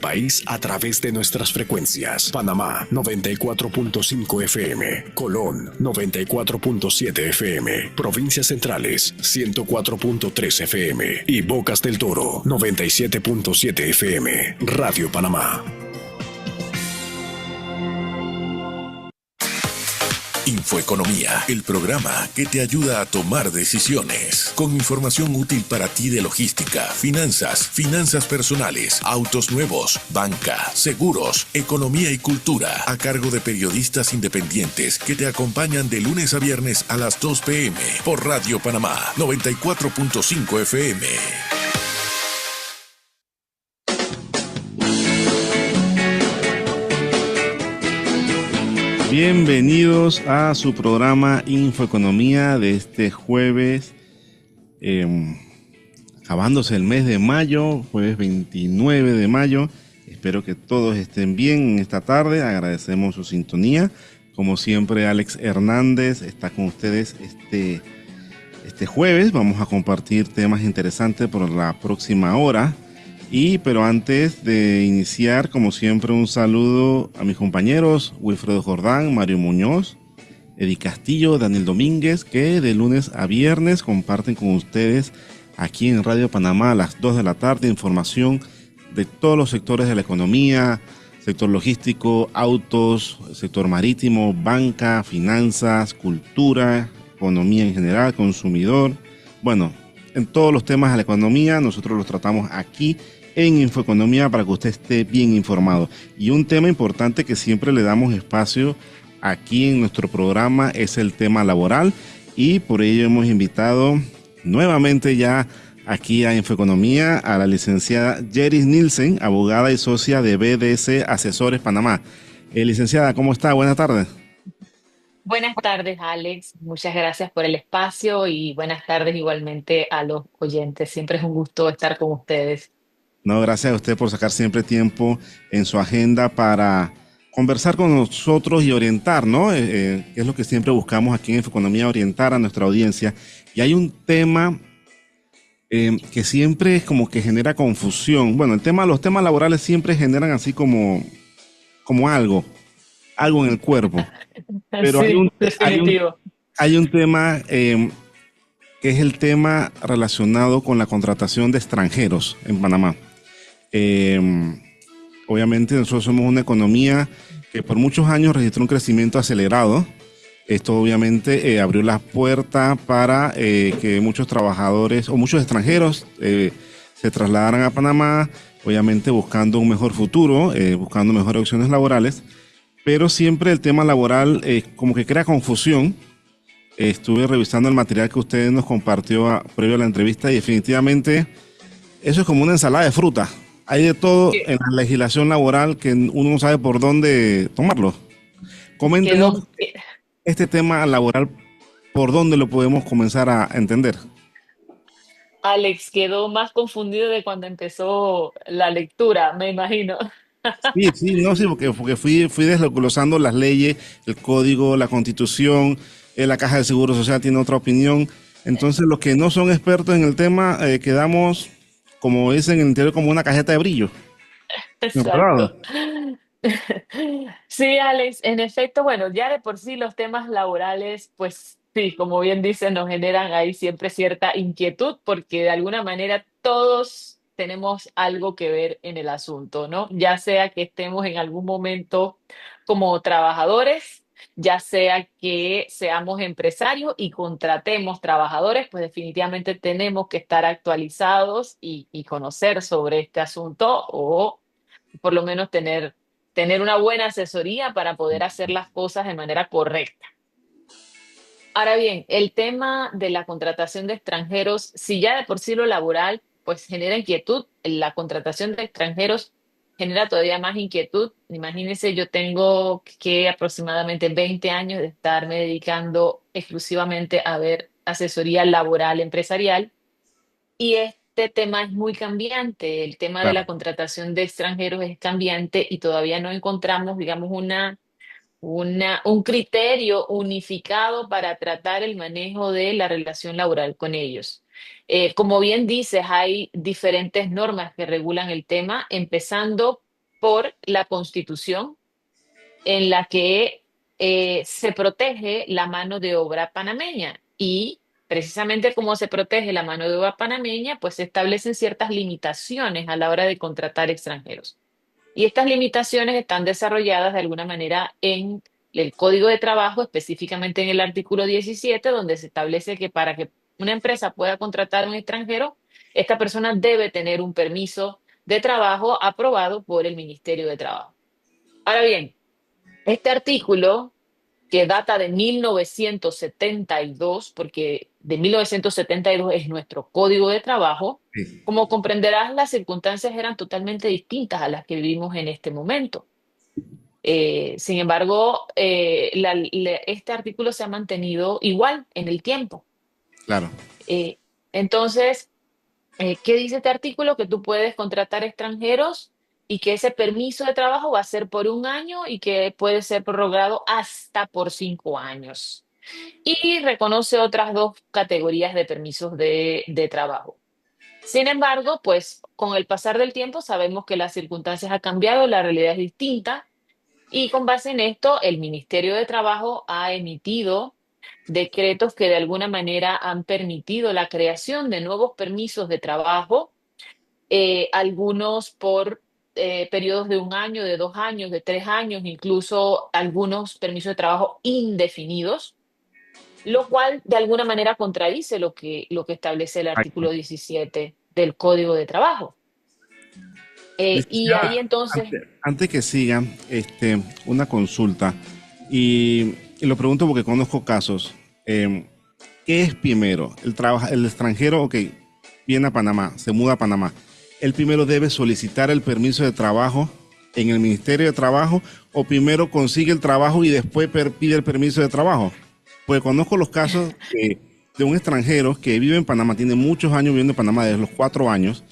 País a través de nuestras frecuencias. Panamá 94.5 FM, Colón 94.7 FM, Provincias Centrales 104.3 FM y Bocas del Toro 97.7 FM. Radio Panamá. Infoeconomía, el programa que te ayuda a tomar decisiones, con información útil para ti de logística, finanzas personales, autos nuevos, banca, seguros, economía y cultura, a cargo de periodistas independientes que te acompañan de lunes a viernes a las 2 p.m. por Radio Panamá 94.5 FM. Bienvenidos a su programa Infoeconomía de este jueves, acabándose el mes de mayo, jueves 29 de mayo. Espero que todos estén bien en esta tarde. Agradecemos su sintonía. Como siempre, Alex Hernández está con ustedes este jueves. Vamos a compartir temas interesantes por la próxima hora. Pero antes de iniciar, como siempre, un saludo a mis compañeros Wilfredo Jordán, Mario Muñoz, Eddie Castillo, Daniel Domínguez, que de lunes a viernes comparten con ustedes aquí en Radio Panamá a las 2 de la tarde información de todos los sectores de la economía, sector logístico, autos, sector marítimo, banca, finanzas, cultura, economía en general, consumidor. Bueno, en todos los temas de la economía nosotros los tratamos aquí en Infoeconomía para que usted esté bien informado. Y un tema importante que siempre le damos espacio aquí en nuestro programa es el tema laboral, y por ello hemos invitado nuevamente ya aquí a Infoeconomía a la licenciada Yeris Nielsen, abogada y socia de BDC Asesores Panamá. Licenciada, ¿cómo está? Buenas tardes. Buenas tardes, Alex. Muchas gracias por el espacio y buenas tardes igualmente a los oyentes. Siempre es un gusto estar con ustedes. No, gracias a usted por sacar siempre tiempo en su agenda para conversar con nosotros y orientar, ¿no? Que es lo que siempre buscamos aquí en Infoeconomía, orientar a nuestra audiencia. Y hay un tema que siempre es como que genera confusión. Bueno, los temas laborales siempre generan así como algo en el cuerpo. Pero Sí, definitivo. hay un tema que es el tema relacionado con la contratación de extranjeros en Panamá. Obviamente nosotros somos una economía que por muchos años registró un crecimiento acelerado. Esto obviamente abrió las puertas para que muchos trabajadores o muchos extranjeros se trasladaran a Panamá, obviamente buscando un mejor futuro, buscando mejores opciones laborales, pero siempre el tema laboral como que crea confusión. Estuve revisando el material que usted nos compartió previo a la entrevista y definitivamente eso es como una ensalada de fruta. Hay de todo en la legislación laboral que uno no sabe por dónde tomarlo. Coméntenos este tema laboral, ¿por dónde lo podemos comenzar a entender? Alex quedó más confundido de cuando empezó la lectura, me imagino. Sí, no, sí, porque fui desglosando las leyes, el código, la constitución, la Caja del Seguro Social tiene otra opinión. Entonces, los que no son expertos en el tema, quedamos, como dicen en el interior, como una cajeta de brillo. Exacto. Sí, Alex, en efecto, bueno, ya de por sí los temas laborales, pues sí, como bien dicen, nos generan ahí siempre cierta inquietud porque de alguna manera todos tenemos algo que ver en el asunto, ¿no? Ya sea que estemos en algún momento como trabajadores, ya sea que seamos empresarios y contratemos trabajadores, pues definitivamente tenemos que estar actualizados y conocer sobre este asunto o por lo menos tener una buena asesoría para poder hacer las cosas de manera correcta. Ahora bien, el tema de la contratación de extranjeros, si ya de por sí lo laboral pues genera inquietud, la contratación de extranjeros genera todavía más inquietud. Imagínense, yo tengo que aproximadamente 20 años de estarme dedicando exclusivamente a ver asesoría laboral empresarial. Y este tema es muy cambiante, el tema de la Claro. contratación de extranjeros es cambiante y todavía no encontramos, digamos, un criterio unificado para tratar el manejo de la relación laboral con ellos. Como bien dices, hay diferentes normas que regulan el tema, empezando por la Constitución en la que se protege la mano de obra panameña y precisamente como se protege la mano de obra panameña, pues se establecen ciertas limitaciones a la hora de contratar extranjeros. Y estas limitaciones están desarrolladas de alguna manera en el Código de Trabajo, específicamente en el artículo 17, donde se establece que para que una empresa pueda contratar a un extranjero, esta persona debe tener un permiso de trabajo aprobado por el Ministerio de Trabajo. Ahora bien, este artículo, que data de 1972, porque de 1972 es nuestro Código de Trabajo, Sí. como comprenderás, las circunstancias eran totalmente distintas a las que vivimos en este momento. Sin embargo, este artículo se ha mantenido igual en el tiempo. Claro. Eh, entonces, ¿qué dice este artículo? Que tú puedes contratar extranjeros y que ese permiso de trabajo va a ser por un año y que puede ser prorrogado hasta por 5 años. Y reconoce otras dos categorías de permisos de trabajo. Sin embargo, pues con el pasar del tiempo sabemos que las circunstancias han cambiado, la realidad es distinta y con base en esto, el Ministerio de Trabajo ha emitido decretos que de alguna manera han permitido la creación de nuevos permisos de trabajo, algunos por periodos de un año, de 2 años, de 3 años, incluso algunos permisos de trabajo indefinidos, lo cual de alguna manera contradice lo que establece el artículo 17 del Código de Trabajo. Y ahí Licenciada, entonces, antes que siga, una consulta, y lo pregunto porque conozco casos. ¿Qué es primero? El extranjero, ok, viene a Panamá, se muda a Panamá. ¿El primero debe solicitar el permiso de trabajo en el Ministerio de Trabajo o primero consigue el trabajo y después pide el permiso de trabajo? Pues conozco los casos de un extranjero que vive en Panamá, tiene muchos años viviendo en Panamá, desde los 4 años,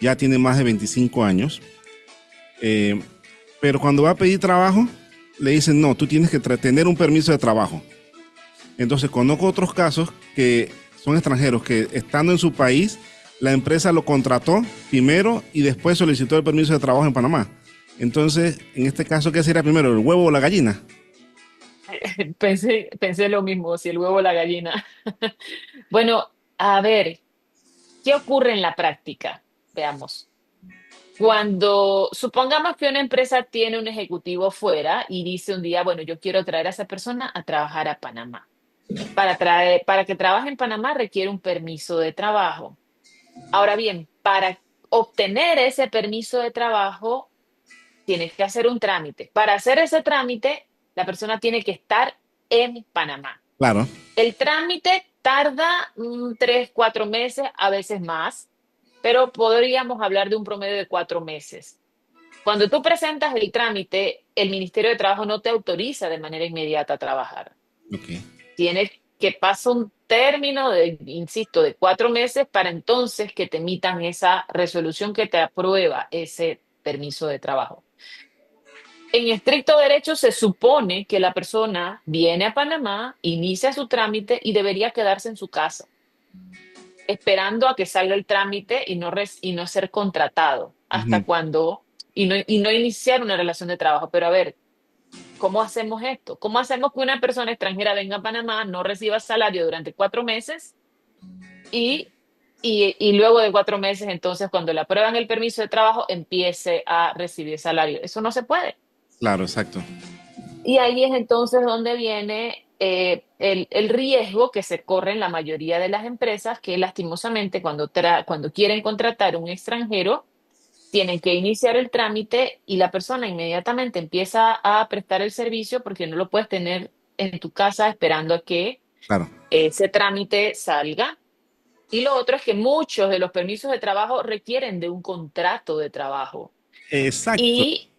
ya tiene más de 25 años, eh, pero cuando va a pedir trabajo, le dicen, no, tú tienes que tener un permiso de trabajo. Entonces conozco otros casos que son extranjeros que estando en su país, la empresa lo contrató primero y después solicitó el permiso de trabajo en Panamá. Entonces, en este caso, ¿qué sería primero, el huevo o la gallina? pensé lo mismo, si el huevo o la gallina. Bueno, a ver, ¿qué ocurre en la práctica? Veamos. Cuando supongamos que una empresa tiene un ejecutivo fuera y dice un día, bueno, yo quiero traer a esa persona a trabajar a Panamá. Para que trabaje en Panamá requiere un permiso de trabajo. Ahora bien, para obtener ese permiso de trabajo, tienes que hacer un trámite. Para hacer ese trámite, la persona tiene que estar en Panamá. Claro. El trámite tarda 3, 4 meses, a veces más, pero podríamos hablar de un promedio de 4 meses. Cuando tú presentas el trámite, el Ministerio de Trabajo no te autoriza de manera inmediata a trabajar. Ok. Tienes que pasar un término de, insisto, de 4 meses para entonces que te emitan esa resolución que te aprueba ese permiso de trabajo. En estricto derecho se supone que la persona viene a Panamá, inicia su trámite y debería quedarse en su casa, esperando a que salga el trámite y no ser contratado hasta Ujú. cuando, y no iniciar una relación de trabajo. Pero a ver, ¿cómo hacemos esto? ¿Cómo hacemos que una persona extranjera venga a Panamá, no reciba salario durante 4 meses y, y luego de 4 meses, entonces, cuando le aprueban el permiso de trabajo, empiece a recibir salario? Eso no se puede. Claro, exacto. Y ahí es entonces donde viene el riesgo que se corre en la mayoría de las empresas, que lastimosamente cuando quieren contratar a un extranjero, tienen que iniciar el trámite y la persona inmediatamente empieza a prestar el servicio porque no lo puedes tener en tu casa esperando a que Claro. ese trámite salga. Y lo otro es que muchos de los permisos de trabajo requieren de un contrato de trabajo Exacto. y,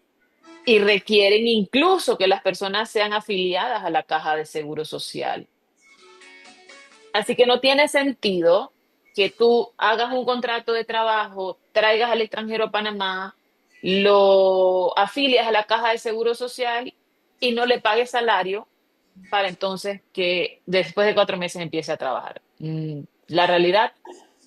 y requieren incluso que las personas sean afiliadas a la Caja de Seguro Social. Así que no tiene sentido que tú hagas un contrato de trabajo, traigas al extranjero a Panamá, lo afilias a la Caja de Seguro Social y no le pagues salario para entonces que después de 4 meses empiece a trabajar. La realidad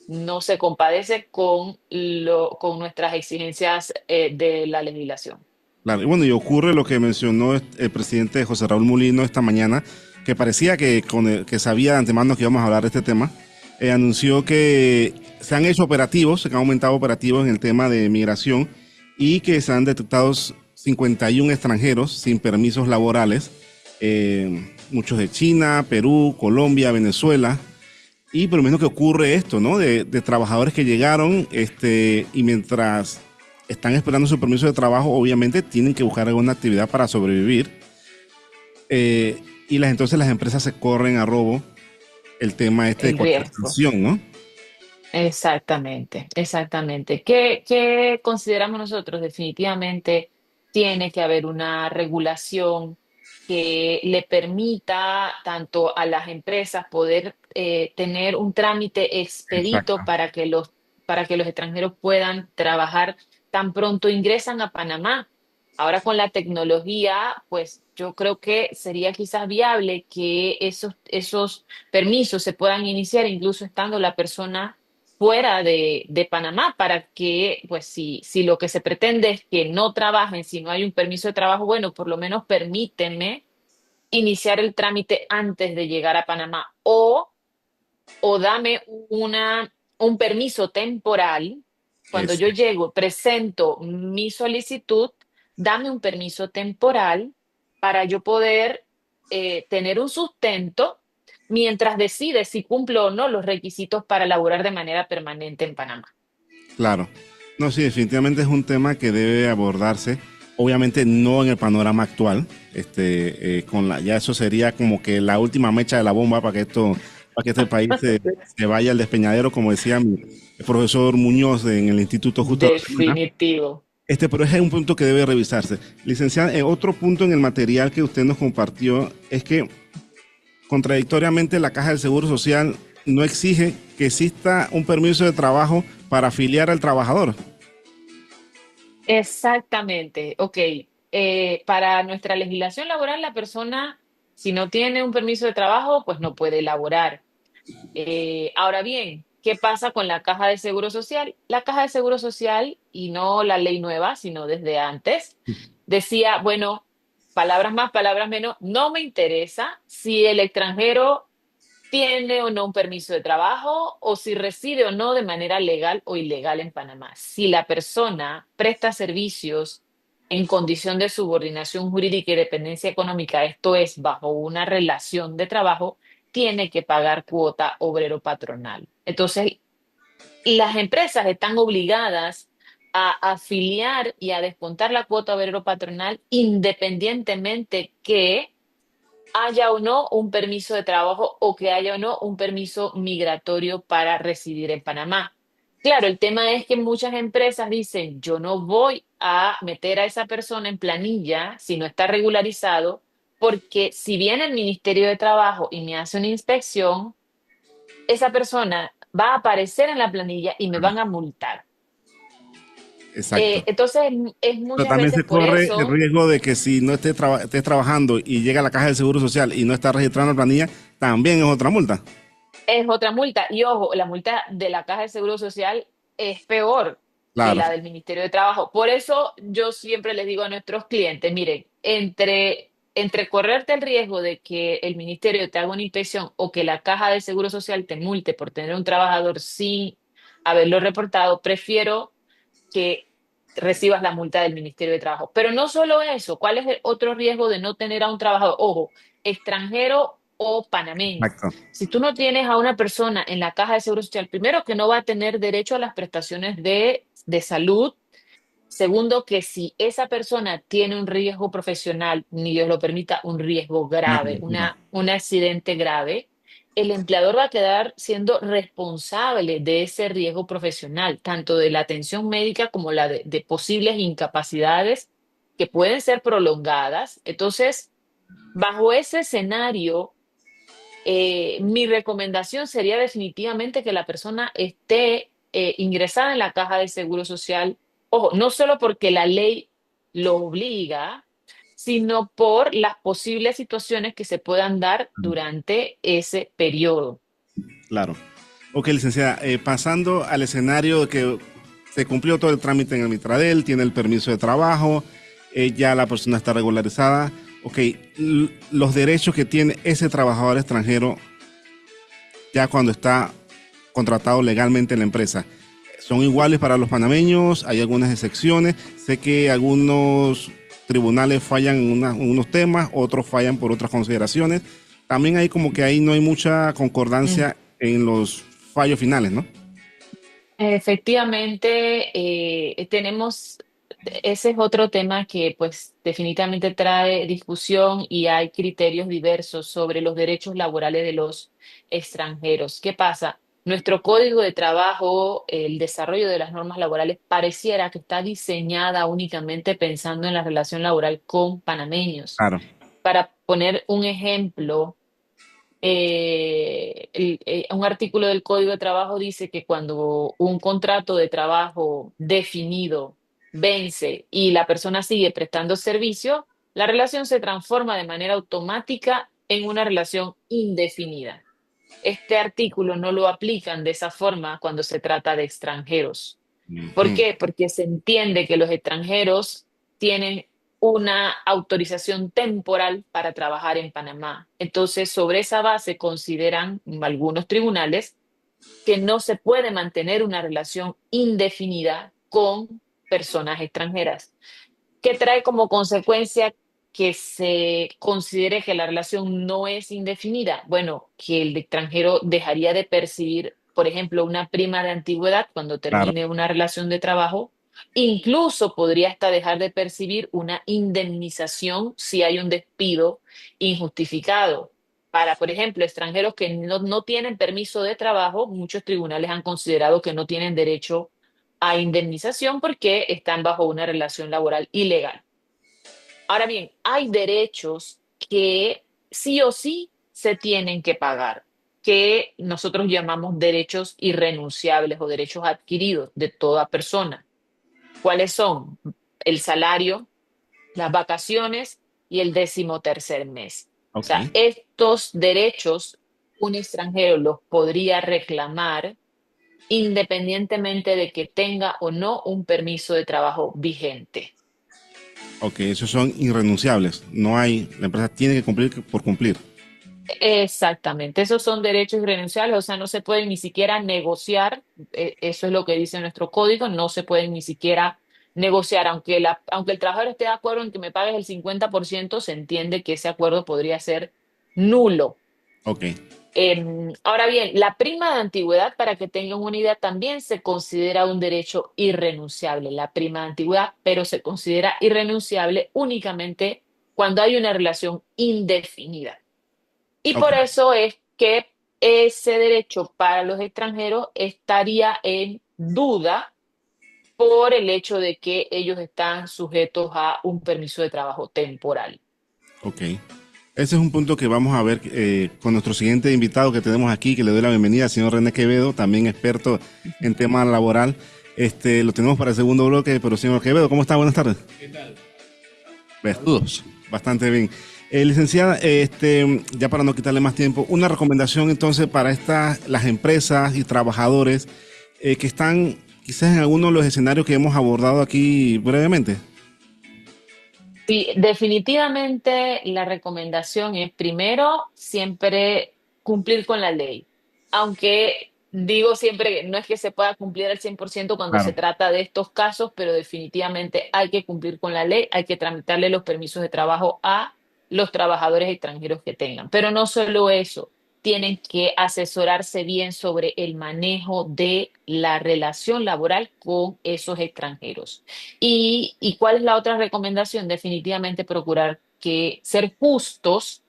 no se compadece con nuestras exigencias de la legislación. Claro, y bueno, y ocurre lo que mencionó el presidente José Raúl Mulino esta mañana, que parecía que, que sabía de antemano que íbamos a hablar de este tema. Anunció que se han hecho operativos, se han aumentado operativos en el tema de migración y que se han detectado 51 extranjeros sin permisos laborales, muchos de China, Perú, Colombia, Venezuela. Y por lo menos que ocurre esto, ¿no? De trabajadores que llegaron y mientras están esperando su permiso de trabajo, obviamente tienen que buscar alguna actividad para sobrevivir. Y entonces las empresas se corren a robo el tema de El riesgo. contratación, ¿no? Exactamente, exactamente. ¿Qué consideramos nosotros? Definitivamente tiene que haber una regulación que le permita tanto a las empresas poder tener un trámite expedito Exacto. para que los extranjeros puedan trabajar tan pronto ingresan a Panamá. Ahora con la tecnología, pues yo creo que sería quizás viable que esos permisos se puedan iniciar incluso estando la persona fuera de Panamá para que, pues si lo que se pretende es que no trabajen, si no hay un permiso de trabajo, bueno, por lo menos permíteme iniciar el trámite antes de llegar a Panamá o dame un permiso temporal. Cuando Es, yo llego, presento mi solicitud, dame un permiso temporal para yo poder tener un sustento mientras decide si cumplo o no los requisitos para laborar de manera permanente en Panamá. claro. No, sí, definitivamente es un tema que debe abordarse. Obviamente no en el panorama actual. Ya eso sería como que la última mecha de la bomba para que este país se vaya al despeñadero, como decía el profesor Muñoz en el Instituto Justo de Ocasionaga. Definitivo. Pero es un punto que debe revisarse. Licenciada, otro punto en el material que usted nos compartió es que contradictoriamente la Caja del Seguro Social no exige que exista un permiso de trabajo para afiliar al trabajador. Exactamente. Ok. Para nuestra legislación laboral, la persona, si no tiene un permiso de trabajo, pues no puede laborar. Ahora bien, ¿qué pasa con la Caja de Seguro Social? La Caja de Seguro Social, y no la ley nueva, sino desde antes, decía, bueno, palabras más, palabras menos, no me interesa si el extranjero tiene o no un permiso de trabajo o si reside o no de manera legal o ilegal en Panamá. Si la persona presta servicios en condición de subordinación jurídica y dependencia económica, esto es, bajo una relación de trabajo, tiene que pagar cuota obrero patronal. Entonces, las empresas están obligadas a afiliar y a descontar la cuota obrero patronal independientemente que haya o no un permiso de trabajo o que haya o no un permiso migratorio para residir en Panamá. Claro, el tema es que muchas empresas dicen, yo no voy a meter a esa persona en planilla si no está regularizado, porque si viene el Ministerio de Trabajo y me hace una inspección, esa persona va a aparecer en la planilla y me van a multar. Exacto. Entonces, es Pero muchas también veces se por corre el eso. riesgo de que si no estés trabajando y llega a la Caja del Seguro Social y no está registrando la planilla, también es otra multa. Es otra multa. Y ojo, la multa de la Caja de Seguro Social es peor que Claro. la del Ministerio de Trabajo. Por eso yo siempre les digo a nuestros clientes, miren, entre correrte el riesgo de que el ministerio te haga una inspección o que la Caja de Seguro Social te multe por tener un trabajador sin haberlo reportado, prefiero que recibas la multa del Ministerio de Trabajo. Pero no solo eso, ¿cuál es el otro riesgo de no tener a un trabajador? Ojo, extranjero o panameño. Exacto. Si tú no tienes a una persona en la caja de seguro social, primero que no va a tener derecho a las prestaciones de salud. Segundo, que si esa persona tiene un riesgo profesional, ni Dios lo permita, un riesgo Una grave, cobertura. un accidente grave, el empleador va a quedar siendo responsable de ese riesgo profesional, tanto de la atención médica como la de posibles incapacidades que pueden ser prolongadas. Entonces, bajo ese escenario, mi recomendación sería definitivamente que la persona esté ingresada en la caja de seguro social. Ojo, no solo porque la ley lo obliga, sino por las posibles situaciones que se puedan dar durante ese periodo. Claro. Ok, licenciada, pasando al escenario de que se cumplió todo el trámite en el Mitradel, tiene el permiso de trabajo, ya la persona está regularizada. Ok, los derechos que tiene ese trabajador extranjero ya cuando está contratado legalmente en la empresa, ¿son iguales para los panameños? ¿Hay algunas excepciones? Sé que algunos tribunales fallan en unos temas, otros fallan por otras consideraciones. También hay como que ahí no hay mucha concordancia en los fallos finales, ¿no? Efectivamente, tenemos, ese es otro tema que pues definitivamente trae discusión y hay criterios diversos sobre los derechos laborales de los extranjeros. ¿Qué pasa? Nuestro código de trabajo, el desarrollo de las normas laborales, pareciera que está diseñada únicamente pensando en la relación laboral con panameños. Claro, Para poner un ejemplo, un artículo del Código de Trabajo dice que cuando un contrato de trabajo definido vence y la persona sigue prestando servicio, la relación se transforma de manera automática en una relación indefinida. Este artículo no lo aplican de esa forma cuando se trata de extranjeros. ¿Por ujú, qué? Porque se entiende que los extranjeros tienen una autorización temporal para trabajar en Panamá. Entonces, sobre esa base consideran algunos tribunales que no se puede mantener una relación indefinida con personas extranjeras, que trae como consecuencia que se considere que la relación no es indefinida. Bueno, que el extranjero dejaría de percibir, por ejemplo, una prima de antigüedad cuando claro. termine una relación de trabajo. Incluso podría hasta dejar de percibir una indemnización si hay un despido injustificado. Para, por ejemplo, extranjeros que no tienen permiso de trabajo, muchos tribunales han considerado que no tienen derecho a indemnización porque están bajo una relación laboral ilegal. Ahora bien, hay derechos que sí o sí se tienen que pagar, que nosotros llamamos derechos irrenunciables o derechos adquiridos de toda persona. ¿Cuáles son? El salario, las vacaciones y el 13º mes. O Ok, sea, estos derechos un extranjero los podría reclamar independientemente de que tenga o no un permiso de trabajo vigente. ok, esos son irrenunciables. No hay, la empresa tiene que cumplir por cumplir. Exactamente, esos son derechos irrenunciables, o sea, no se pueden ni siquiera negociar, eso es lo que dice nuestro código, no se pueden ni siquiera negociar, aunque el trabajador esté de acuerdo en que me pagues el 50%, se entiende que ese acuerdo podría ser nulo. Ok, Ahora bien, la prima de antigüedad, para que tengan una idea, también se considera un derecho irrenunciable, la prima de antigüedad, pero se considera irrenunciable únicamente cuando hay una relación indefinida. Y ok, por eso es que ese derecho para los extranjeros estaría en duda por el hecho de que ellos están sujetos a un permiso de trabajo temporal. ok. Ese es un punto que vamos a ver con nuestro siguiente invitado que tenemos aquí, que le doy la bienvenida al señor René Quevedo, también experto en tema laboral. Lo tenemos para el segundo bloque, pero señor Quevedo, ¿cómo está? Buenas tardes. Saludos. Bastante bien. Licenciada, ya para no quitarle más tiempo, una recomendación entonces para las empresas y trabajadores que están quizás en alguno de los escenarios que hemos abordado aquí brevemente. Sí, definitivamente la recomendación es primero siempre cumplir con la ley. Aunque digo siempre que no es que se pueda cumplir al 100% cuando se Claro, trata de estos casos, pero definitivamente hay que cumplir con la ley, hay que tramitarle los permisos de trabajo a los trabajadores extranjeros que tengan. Pero no solo eso, tienen que asesorarse bien sobre el manejo de la relación laboral con esos extranjeros. ¿Y cuál es la otra recomendación? Definitivamente procurar que ser justos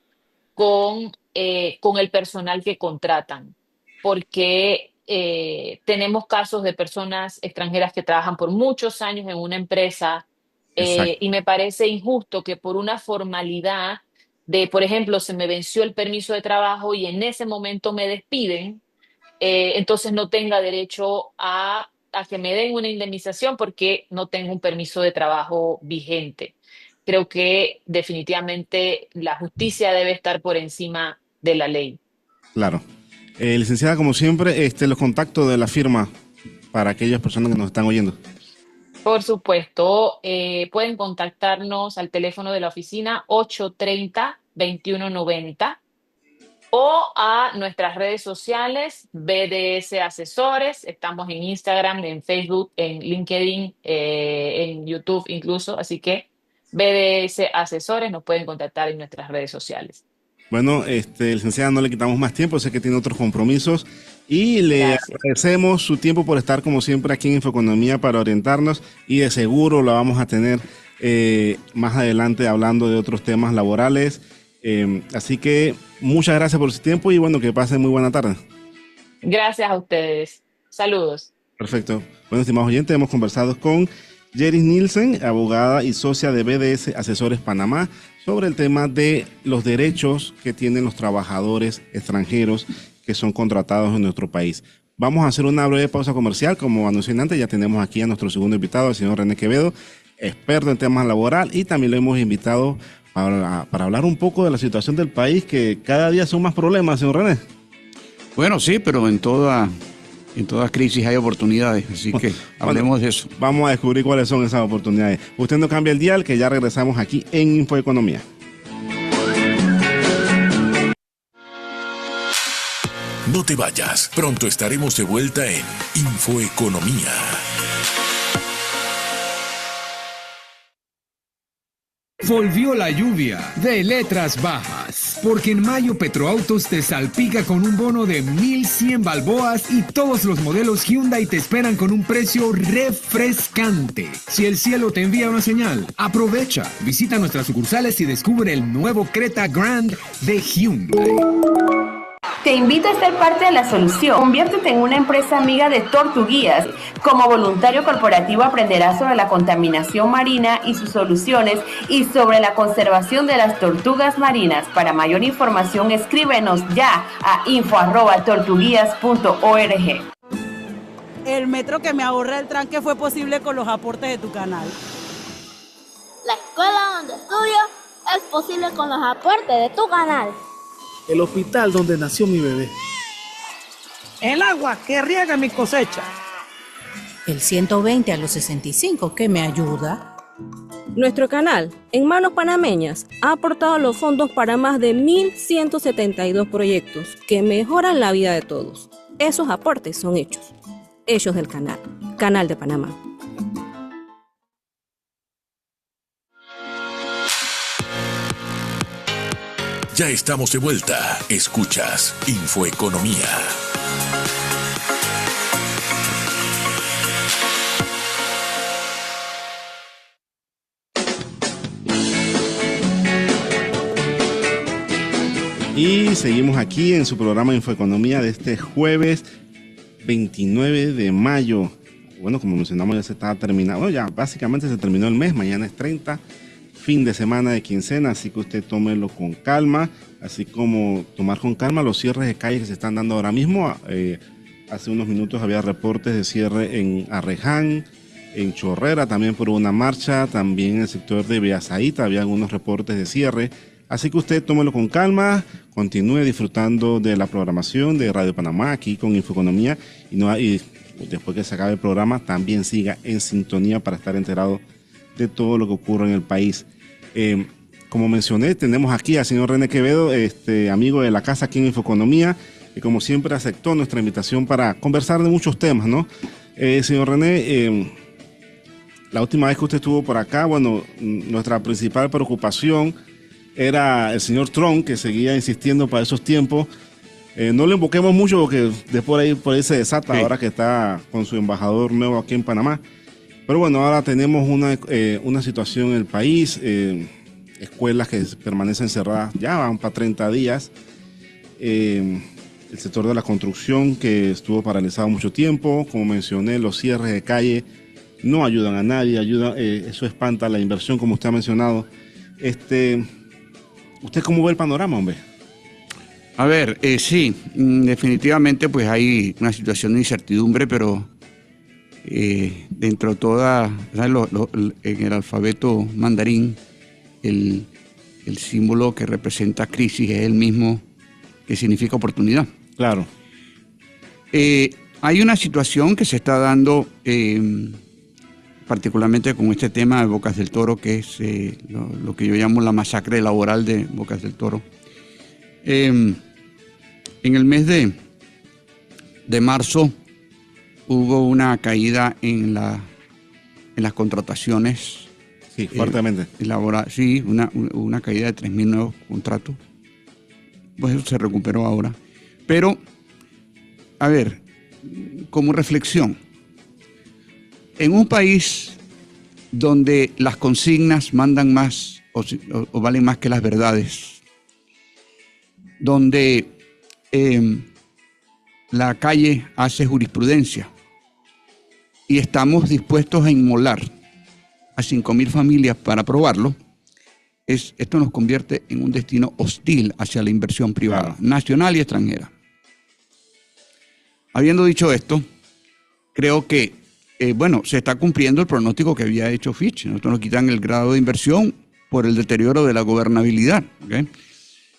con el personal que contratan, porque tenemos casos de personas extranjeras que trabajan por muchos años en una empresa exacto. y me parece injusto que por una formalidad de, por ejemplo, se me venció el permiso de trabajo y en ese momento me despiden, entonces no tenga derecho a que me den una indemnización porque no tengo un permiso de trabajo vigente. Creo que definitivamente la justicia debe estar por encima de la ley. Claro. Licenciada, como siempre, los contactos de la firma para aquellas personas que nos están oyendo. Por supuesto, pueden contactarnos al teléfono de la oficina 830-2190 o a nuestras redes sociales, BDS Asesores. Estamos en Instagram, en Facebook, en LinkedIn, en YouTube incluso. Así que BDS Asesores nos pueden contactar en nuestras redes sociales. Bueno, licenciada, no le quitamos más tiempo, sé que tiene otros compromisos y le Gracias. agradecemos su tiempo por estar como siempre aquí en Infoeconomía para orientarnos y de seguro la vamos a tener más adelante hablando de otros temas laborales. Así que muchas gracias por su tiempo y bueno, que pasen muy buena tarde. Gracias a ustedes. Saludos. Perfecto. Bueno, estimados oyentes, hemos conversado con Jeris Nielsen, abogada y socia de BDS Asesores Panamá, sobre el tema de los derechos que tienen los trabajadores extranjeros que son contratados en nuestro país. Vamos a hacer una breve pausa comercial. Como anuncié antes, ya tenemos aquí a nuestro segundo invitado, el señor René Quevedo, experto en temas laboral, y también lo hemos invitado para hablar un poco de la situación del país, que cada día son más problemas, señor René. Bueno, sí, pero en toda crisis hay oportunidades, así que hablemos de eso. Vamos a descubrir cuáles son esas oportunidades. Usted no cambia el dial, que ya regresamos aquí en Infoeconomía. No te vayas, pronto estaremos de vuelta en Infoeconomía. Volvió la lluvia de letras bajas, porque en mayo Petroautos te salpica con un bono de 1,100 balboas y todos los modelos Hyundai te esperan con un precio refrescante. Si el cielo te envía una señal, aprovecha, visita nuestras sucursales y descubre el nuevo Creta Grand de Hyundai. Te invito a ser parte de la solución. Conviértete en una empresa amiga de Tortuguías. Como voluntario corporativo aprenderás sobre la contaminación marina y sus soluciones y sobre la conservación de las tortugas marinas. Para mayor información, escríbenos ya a info@tortuguías.org. El metro que me ahorra el tranque fue posible con los aportes de tu canal. La escuela donde estudio es posible con los aportes de tu canal. El hospital donde nació mi bebé. El agua que riega mi cosecha. El 120 a los 65 que me ayuda. Nuestro canal, En Manos Panameñas, ha aportado los fondos para más de 1,172 proyectos que mejoran la vida de todos. Esos aportes son hechos. Hechos del canal. Canal de Panamá. Ya estamos de vuelta. Escuchas Infoeconomía. Y seguimos aquí en su programa Infoeconomía de este jueves 29 de mayo. Bueno, como mencionamos, ya se está terminando. Bueno, ya básicamente se terminó el mes. Mañana es 30. Fin de semana de quincena, así que usted tómelo con calma, así como tomar con calma los cierres de calles que se están dando ahora mismo. Hace unos minutos había reportes de cierre en Arreján, en Chorrera, también por una marcha, también en el sector de Beasaíta había algunos reportes de cierre. Así que usted tómelo con calma, continúe disfrutando de la programación de Radio Panamá aquí con Infoeconomía y después que se acabe el programa también siga en sintonía para estar enterado de todo lo que ocurre en el país. Como mencioné, tenemos aquí al señor René Quevedo, amigo de la casa aquí en Infoeconomía, que como siempre aceptó nuestra invitación para conversar de muchos temas, ¿no? Señor René, la última vez que usted estuvo por acá, bueno, nuestra principal preocupación era el señor Trump, que seguía insistiendo para esos tiempos. No le invoquemos mucho porque después por ahí se desata, sí, ahora que está con su embajador nuevo aquí en Panamá. Pero bueno, ahora tenemos una situación en el país, escuelas que permanecen cerradas, ya van para 30 días, el sector de la construcción que estuvo paralizado mucho tiempo, como mencioné, los cierres de calle no ayudan a nadie, eso espanta la inversión, como usted ha mencionado. ¿Usted cómo ve el panorama, hombre? A ver, sí, definitivamente pues hay una situación de incertidumbre, pero dentro de toda, en el alfabeto mandarín, el símbolo que representa crisis es el mismo que significa oportunidad. Claro. Hay una situación que se está dando particularmente con este tema de Bocas del Toro, que es lo que yo llamo la masacre laboral de Bocas del Toro. En el mes de marzo hubo una caída en las contrataciones. Sí, fuertemente. Sí, una caída de 3.000 nuevos contratos. Pues eso se recuperó ahora. Pero, a ver, como reflexión, en un país donde las consignas mandan más o valen más que las verdades, donde la calle hace jurisprudencia y estamos dispuestos a inmolar a 5.000 familias para aprobarlo, esto nos convierte en un destino hostil hacia la inversión privada, nacional y extranjera. Habiendo dicho esto, creo que, se está cumpliendo el pronóstico que había hecho Fitch. Nosotros nos quitan el grado de inversión por el deterioro de la gobernabilidad. ¿Okay?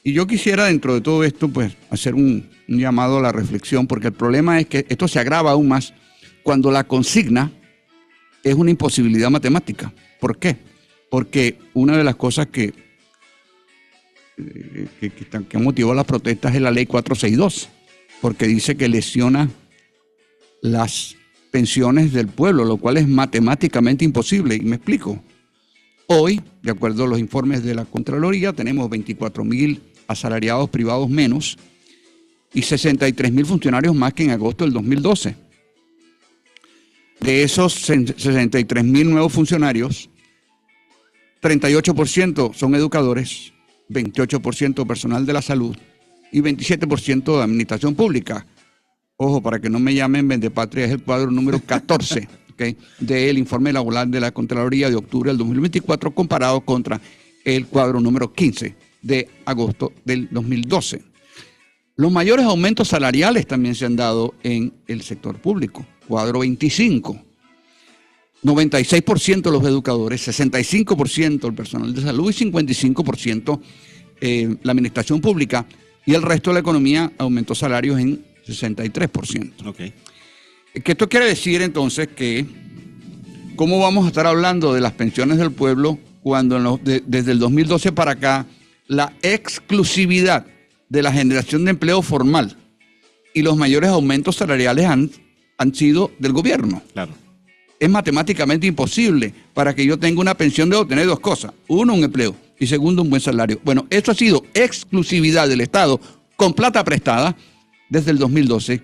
Y yo quisiera, dentro de todo esto, pues, hacer un llamado a la reflexión, porque el problema es que esto se agrava aún más cuando la consigna es una imposibilidad matemática. ¿Por qué? Porque una de las cosas que motivó las protestas es la ley 462, porque dice que lesiona las pensiones del pueblo, lo cual es matemáticamente imposible. Y me explico. Hoy, de acuerdo a los informes de la Contraloría, tenemos 24.000 asalariados privados menos y 63.000 funcionarios más que en agosto del 2012. De esos 63.000 nuevos funcionarios, 38% son educadores, 28% personal de la salud y 27% de administración pública. Ojo, para que no me llamen vendepatria, es el cuadro número 14 ¿okay? del informe laboral de la Contraloría de octubre del 2024 comparado contra el cuadro número 15 de agosto del 2012. Los mayores aumentos salariales también se han dado en el sector público, cuadro 25. 96% los educadores, 65% el personal de salud y 55% la administración pública, y el resto de la economía aumentó salarios en 63%. Okay. Que esto quiere decir entonces que ¿cómo vamos a estar hablando de las pensiones del pueblo cuando desde el 2012 para acá la exclusividad de la generación de empleo formal y los mayores aumentos salariales han sido del gobierno? Claro. Es matemáticamente imposible. Para que yo tenga una pensión debo tener dos cosas. Uno, un empleo, y segundo, un buen salario. Bueno, esto ha sido exclusividad del Estado con plata prestada desde el 2012,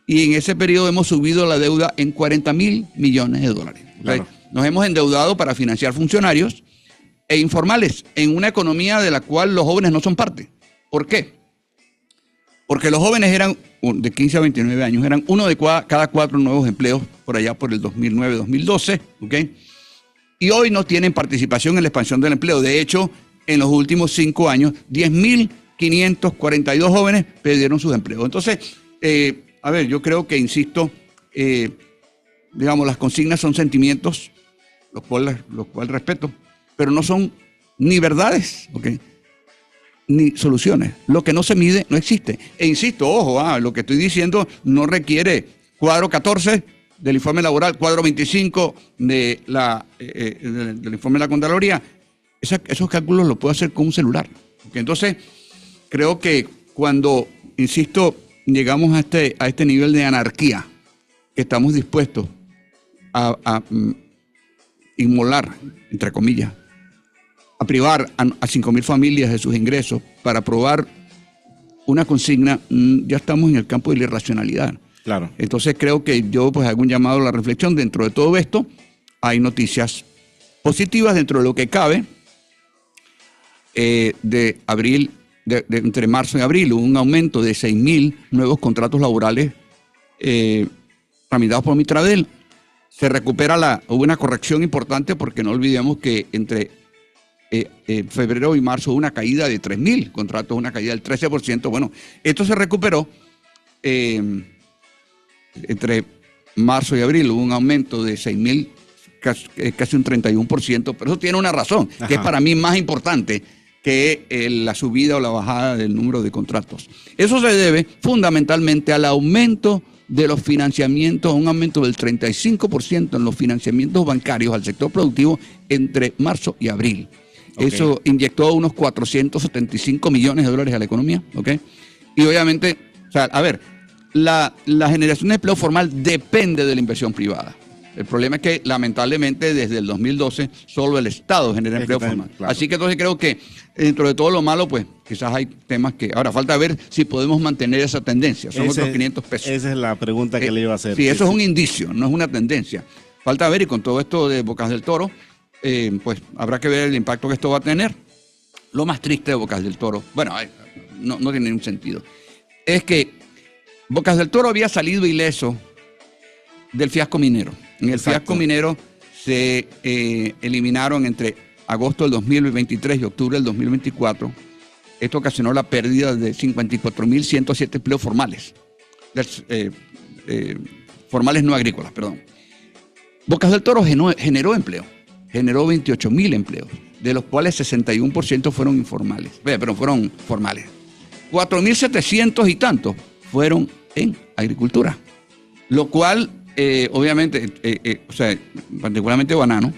y en ese periodo hemos subido la deuda en 40.000 millones de dólares. ¿Okay? Claro. Nos hemos endeudado para financiar funcionarios e informales en una economía de la cual los jóvenes no son parte. ¿Por qué? Porque los jóvenes eran de 15 a 29 años, eran uno de cada 4 nuevos empleos por allá por el 2009-2012, ¿ok? Y hoy no tienen participación en la expansión del empleo. De hecho, en los últimos 5 años, 10.542 jóvenes perdieron sus empleos. Entonces, yo creo que, insisto, las consignas son sentimientos, los cuales respeto, pero no son ni verdades, ¿ok? Ni soluciones. Lo que no se mide no existe. E insisto, ojo, lo que estoy diciendo no requiere cuadro 14 del informe laboral, cuadro 25 del informe de la Contraloría. Esos cálculos los puedo hacer con un celular. ¿Okay? Entonces, creo que cuando, insisto, llegamos a este nivel de anarquía, que estamos dispuestos a inmolar, entre comillas, a privar a 5.000 familias de sus ingresos para aprobar una consigna, ya estamos en el campo de la irracionalidad. Claro. Entonces creo que yo hago un llamado a la reflexión. Dentro de todo esto hay noticias positivas dentro de lo que cabe. De abril, entre marzo y abril, hubo un aumento de 6.000 nuevos contratos laborales tramitados por Mitradel. Se recupera hubo una corrección importante, porque no olvidemos que entre febrero y marzo hubo una caída de 3.000 contratos, una caída del 13%. Bueno, esto se recuperó entre marzo y abril, hubo un aumento de 6.000, casi un 31%, pero eso tiene una razón, que es para mí más importante que la subida o la bajada del número de contratos. Eso se debe fundamentalmente al aumento de los financiamientos, un aumento del 35% en los financiamientos bancarios al sector productivo entre marzo y abril. Okay. Eso inyectó unos 475 millones de dólares a la economía, ¿ok? Y obviamente, o sea, a ver, la generación de empleo formal depende de la inversión privada. El problema es que, lamentablemente, desde el 2012, solo el Estado genera empleo formal. Claro. Así que entonces creo que, dentro de todo lo malo, pues quizás hay temas que... Ahora, falta ver si podemos mantener esa tendencia. Son otros 500 pesos. Esa es la pregunta que le iba a hacer. Sí, eso es un indicio, no es una tendencia. Falta ver, y con todo esto de Bocas del Toro, pues habrá que ver el impacto que esto va a tener. Lo más triste de Bocas del Toro, bueno, no tiene ningún sentido, es que Bocas del Toro había salido ileso del fiasco minero. En el fiasco minero se eliminaron entre agosto del 2023 y octubre del 2024. Esto ocasionó la pérdida de 54.107 empleos formales. Formales no agrícolas, perdón. Bocas del Toro generó empleo. Generó 28.000 empleos, de los cuales 61% fueron informales. Pero fueron formales. 4.700 y tantos fueron en agricultura. Lo cual... obviamente, o sea, particularmente banano,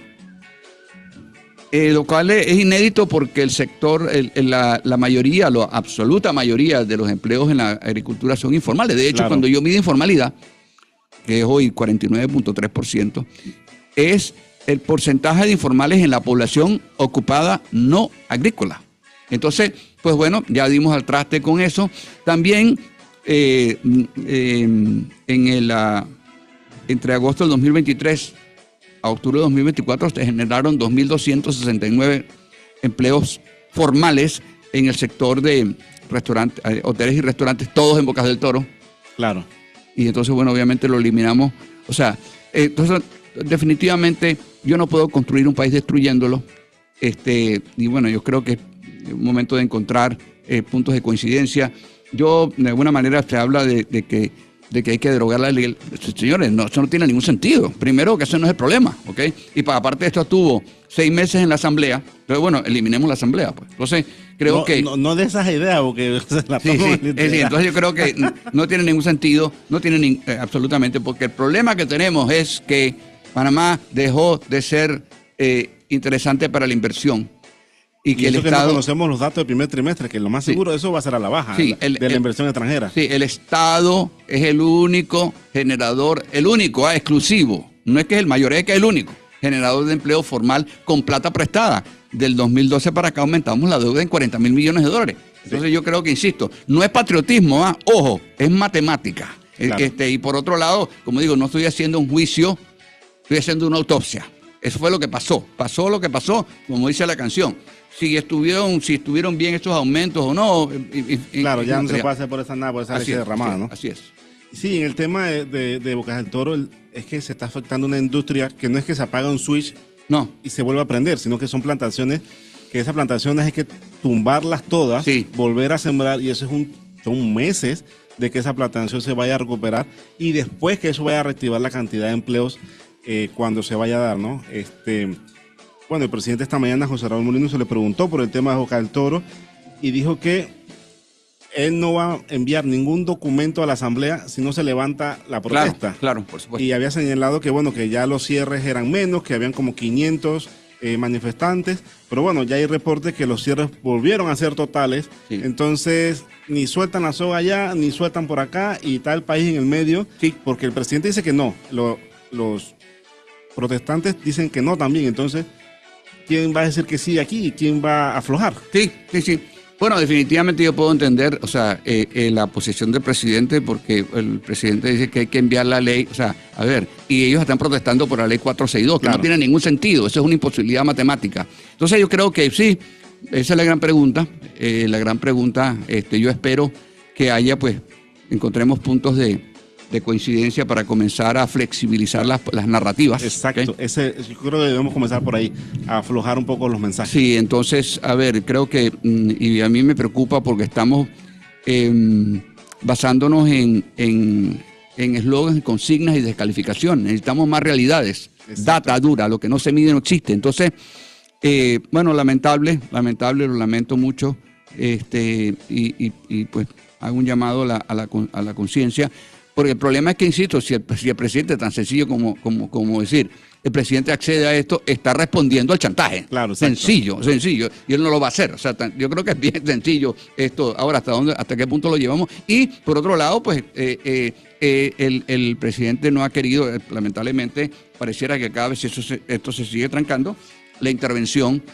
lo cual es inédito porque el sector, la mayoría, la absoluta mayoría de los empleos en la agricultura son informales. De hecho, claro, cuando yo mido informalidad, que es hoy 49.3%, es el porcentaje de informales en la población ocupada no agrícola. Entonces, pues bueno, ya dimos al traste con eso. También entre agosto del 2023 a octubre de 2024 se generaron 2.269 empleos formales en el sector de restaurantes, hoteles y restaurantes, todos en Bocas del Toro. Claro. Y entonces, bueno, obviamente lo eliminamos. O sea, entonces, definitivamente yo no puedo construir un país destruyéndolo. Y bueno, yo creo que es un momento de encontrar puntos de coincidencia. Yo, de alguna manera, se habla de que hay que derogar la ley. Señores, no, eso no tiene ningún sentido. Primero, que ese no es el problema, ¿ok? Y aparte esto estuvo 6 meses en la asamblea, pero bueno, eliminemos la asamblea, pues. Entonces, creo que... No de esas ideas, porque... Entonces yo creo que no tiene ningún sentido, no tiene absolutamente, porque el problema que tenemos es que Panamá dejó de ser interesante para la inversión. Y que eso el que Estado, no conocemos los datos del primer trimestre, que lo más seguro eso va a ser a la baja, de la inversión extranjera. Sí, el Estado es el único generador, exclusivo, no es que es el mayor, es que es el único generador de empleo formal con plata prestada. Del 2012 para acá aumentamos la deuda en 40.000 millones de dólares. Entonces yo creo que, insisto, no es patriotismo, ojo, es matemática. Claro. Y por otro lado, como digo, no estoy haciendo un juicio, estoy haciendo una autopsia. Eso fue lo que pasó. Pasó lo que pasó, como dice la canción. Si estuvieron bien estos aumentos o no. Claro, ya no se puede hacer por esa leche derramada, ¿no? Así es. Sí, en el tema de Bocas del Toro, es que se está afectando una industria que no es que se apaga un switch y se vuelva a prender, sino que son plantaciones, que esas plantaciones hay que tumbarlas todas, volver a sembrar, y eso son meses de que esa plantación se vaya a recuperar y después que eso vaya a reactivar la cantidad de empleos cuando se vaya a dar, ¿no? Bueno, el presidente esta mañana, José Raúl Mulino, se le preguntó por el tema de Bocas del Toro y dijo que él no va a enviar ningún documento a la asamblea si no se levanta la protesta. Claro, por supuesto. Y había señalado que, bueno, que ya los cierres eran menos, que habían como 500 manifestantes, pero bueno, ya hay reportes que los cierres volvieron a ser totales. Sí. Entonces, ni sueltan la soga allá, ni sueltan por acá, y está el país en el medio, porque el presidente dice que no, los protestantes dicen que no también. Entonces, ¿quién va a decir que sí aquí y quién va a aflojar? Sí. Bueno, definitivamente yo puedo entender, o sea, la posición del presidente, porque el presidente dice que hay que enviar la ley, o sea, a ver, y ellos están protestando por la ley 462, que no tiene ningún sentido, eso es una imposibilidad matemática. Entonces yo creo que sí, esa es la gran pregunta, yo espero que haya, pues, encontremos puntos de coincidencia para comenzar a flexibilizar las narrativas. Exacto, ¿okay? Yo creo que debemos comenzar por ahí, a aflojar un poco los mensajes. Sí, entonces, a ver, creo que, y a mí me preocupa porque estamos basándonos en eslogans, consignas y descalificación. Necesitamos más realidades, data dura, lo que no se mide no existe. Entonces, bueno, lamentable, lo lamento mucho, y pues hago un llamado a la conciencia, Porque el problema es que, insisto, si el presidente, tan sencillo como decir, el presidente accede a esto, está respondiendo al chantaje. Claro, sencillo, y él no lo va a hacer. O sea, yo creo que es bien sencillo esto. Ahora, ¿hasta qué punto lo llevamos? Y, por otro lado, pues, el presidente no ha querido, lamentablemente, pareciera que cada vez esto se sigue trancando, la intervención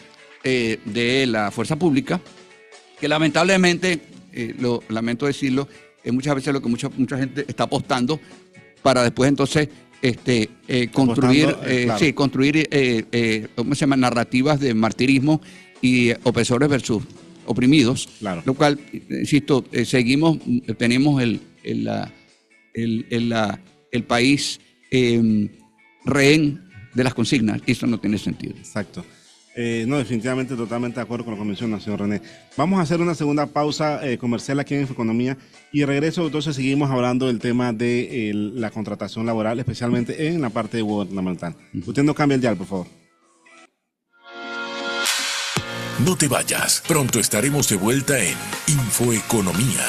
de la fuerza pública, que lamentablemente, lamento decirlo, muchas veces lo que mucha gente está apostando para después entonces construir ¿cómo se llama? Narrativas de martirismo y opresores versus oprimidos, claro. Lo cual, insisto, tenemos el país rehén de las consignas, y eso no tiene sentido. Exacto. No, definitivamente, totalmente de acuerdo con lo que menciona, señor René. Vamos a hacer una segunda pausa comercial aquí en Infoeconomía y regreso, entonces seguimos hablando del tema de la contratación laboral, especialmente en la parte gubernamental. Usted no cambie el dial, por favor. No te vayas, pronto estaremos de vuelta en Infoeconomía.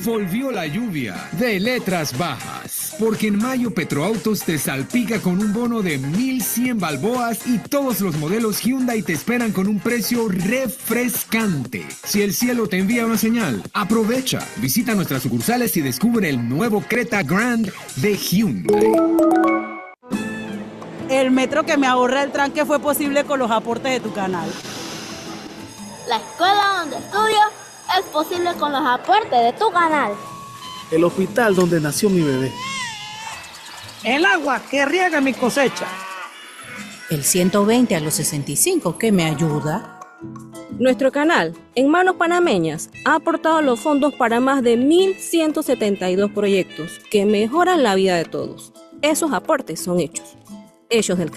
Volvió la lluvia de letras bajas, porque en mayo Petroautos te salpica con un bono de 1,100 balboas y todos los modelos Hyundai te esperan con un precio refrescante. Si el cielo te envía una señal, aprovecha, visita nuestras sucursales y descubre el nuevo Creta Grand de Hyundai. El metro que me ahorra el tranque fue posible con los aportes de tu canal. La escuela donde estudio es posible con los aportes de tu canal. El hospital donde nació mi bebé. El agua que riega mi cosecha. El 120 a los 65 que me ayuda. Nuestro canal, en manos panameñas, ha aportado los fondos para más de 1,172 proyectos que mejoran la vida de todos. Esos aportes son hechos. Hechos del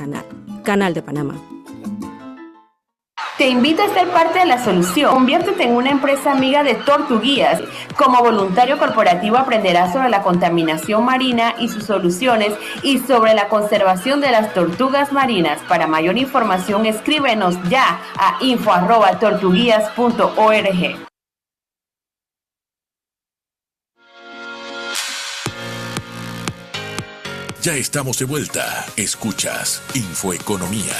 Canal de Panamá. Te invito a ser parte de la solución. Conviértete en una empresa amiga de Tortuguías. Como voluntario corporativo aprenderás sobre la contaminación marina y sus soluciones y sobre la conservación de las tortugas marinas. Para mayor información, escríbenos ya a info@tortuguías.org. Ya estamos de vuelta. Escuchas Infoeconomía.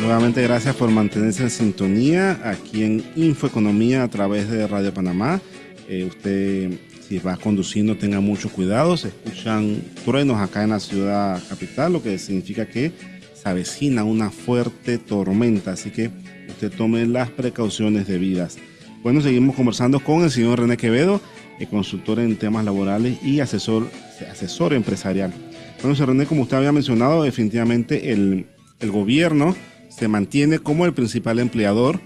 Nuevamente gracias por mantenerse en sintonía aquí en Infoeconomía a través de Radio Panamá. Usted, si va conduciendo, tenga mucho cuidado. Se escuchan truenos acá en la ciudad capital, lo que significa que se avecina una fuerte tormenta, así que usted tome las precauciones debidas. Bueno, seguimos conversando con el señor René Quevedo, consultor en temas laborales y asesor empresarial. Bueno, señor René, como usted había mencionado, definitivamente el gobierno se mantiene como el principal empleador.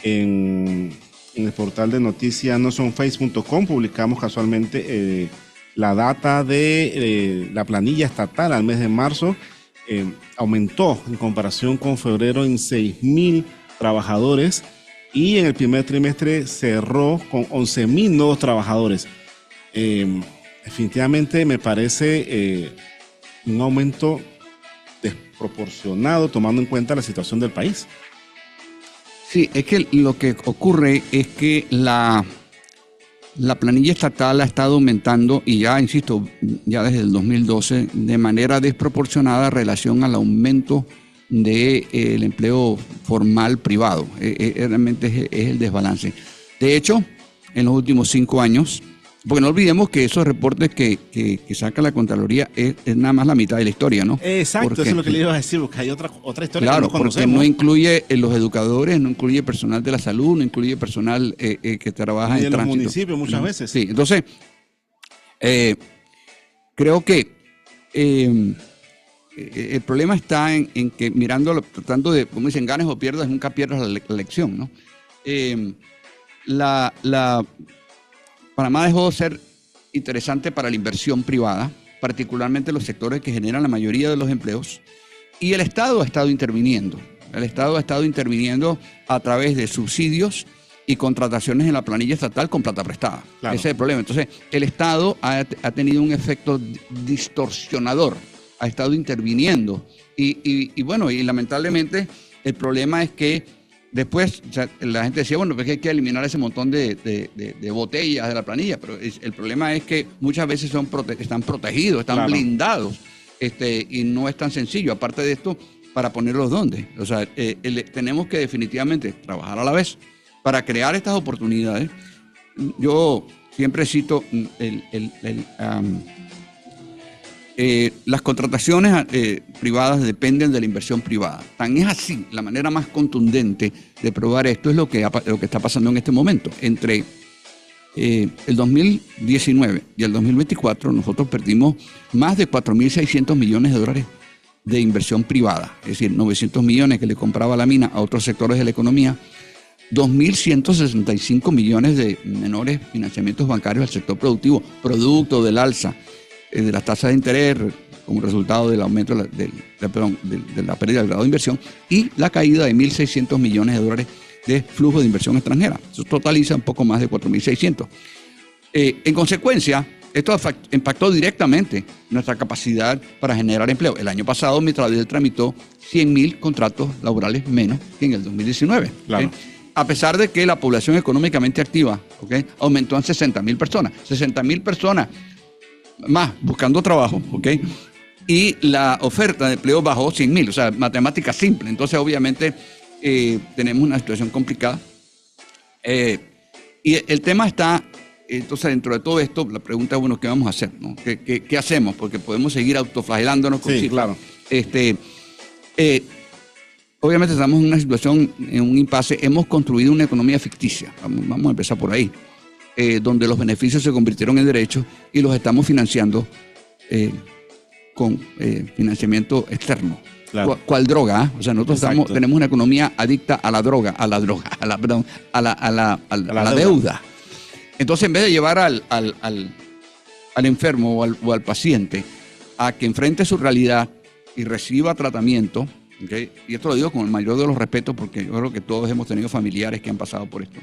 En el portal de noticias nosonface.com publicamos casualmente la data de la planilla estatal al mes de marzo. Aumentó en comparación con febrero en 6,000 trabajadores y en el primer trimestre cerró con 11,000 nuevos trabajadores. Definitivamente me parece un aumento desproporcionado tomando en cuenta la situación del país. Sí, es que lo que ocurre es que la planilla estatal ha estado aumentando y ya, insisto, ya desde el 2012 de manera desproporcionada en relación al aumento del empleo formal privado. Realmente es el desbalance. De hecho, en los últimos 5 años, porque no olvidemos que esos reportes que saca la Contraloría es nada más la mitad de la historia, ¿no? Exacto, porque, eso es lo que le iba a decir, porque hay otra historia, claro, que no conocemos. porque no incluye los educadores, no incluye personal de la salud, no incluye personal que trabaja en tránsito. En los municipios muchas veces. Sí, entonces, creo que el problema está en que tratando de, como dicen, ganes o pierdas, nunca pierdas la elección, ¿no? Panamá dejó de ser interesante para la inversión privada, particularmente los sectores que generan la mayoría de los empleos, y el Estado ha estado interviniendo. El Estado ha estado interviniendo a través de subsidios y contrataciones en la planilla estatal con plata prestada. Claro. Ese es el problema. Entonces, el Estado ha tenido un efecto distorsionador, ha estado interviniendo. Y bueno, y lamentablemente el problema es que después la gente decía, bueno, pues hay que eliminar ese montón de botellas de la planilla, pero el problema es que muchas veces están protegidos, están blindados, y no es tan sencillo. Aparte de esto, para ponerlos ¿dónde? O sea, tenemos que definitivamente trabajar a la vez para crear estas oportunidades. Yo siempre cito las contrataciones privadas dependen de la inversión privada. Tan es así, la manera más contundente de probar esto es lo que está pasando en este momento. Entre el 2019 y el 2024 nosotros perdimos más de 4.600 millones de dólares de inversión privada, es decir, 900 millones que le compraba la mina a otros sectores de la economía, 2.165 millones de menores financiamientos bancarios al sector productivo, producto del alza de las tasas de interés como resultado del aumento de la pérdida del grado de inversión y la caída de 1.600 millones de dólares de flujo de inversión extranjera. Eso totaliza un poco más de 4.600. En consecuencia, esto impactó directamente nuestra capacidad para generar empleo. El año pasado Mitradel tramitó 100.000 contratos laborales menos que en el 2019. Claro. A pesar de que la población económicamente activa aumentó en 60.000 personas. 60.000 personas más buscando trabajo, y la oferta de empleo bajó 100.000, o sea, matemática simple. Entonces, obviamente, tenemos una situación complicada. Y el tema está, entonces, dentro de todo esto, la pregunta es, bueno, ¿qué vamos a hacer? ¿No? ¿Qué hacemos? Porque podemos seguir autoflagelándonos con cifras. Claro. Obviamente estamos en una situación, en un impasse. Hemos construido una economía ficticia. Vamos a empezar por ahí. Donde los beneficios se convirtieron en derechos y los estamos financiando con financiamiento externo. Claro. ¿Cuál droga? O sea, nosotros tenemos una economía adicta a la deuda. Entonces, en vez de llevar al enfermo o al paciente a que enfrente su realidad y reciba tratamiento, y esto lo digo con el mayor de los respetos porque yo creo que todos hemos tenido familiares que han pasado por esto.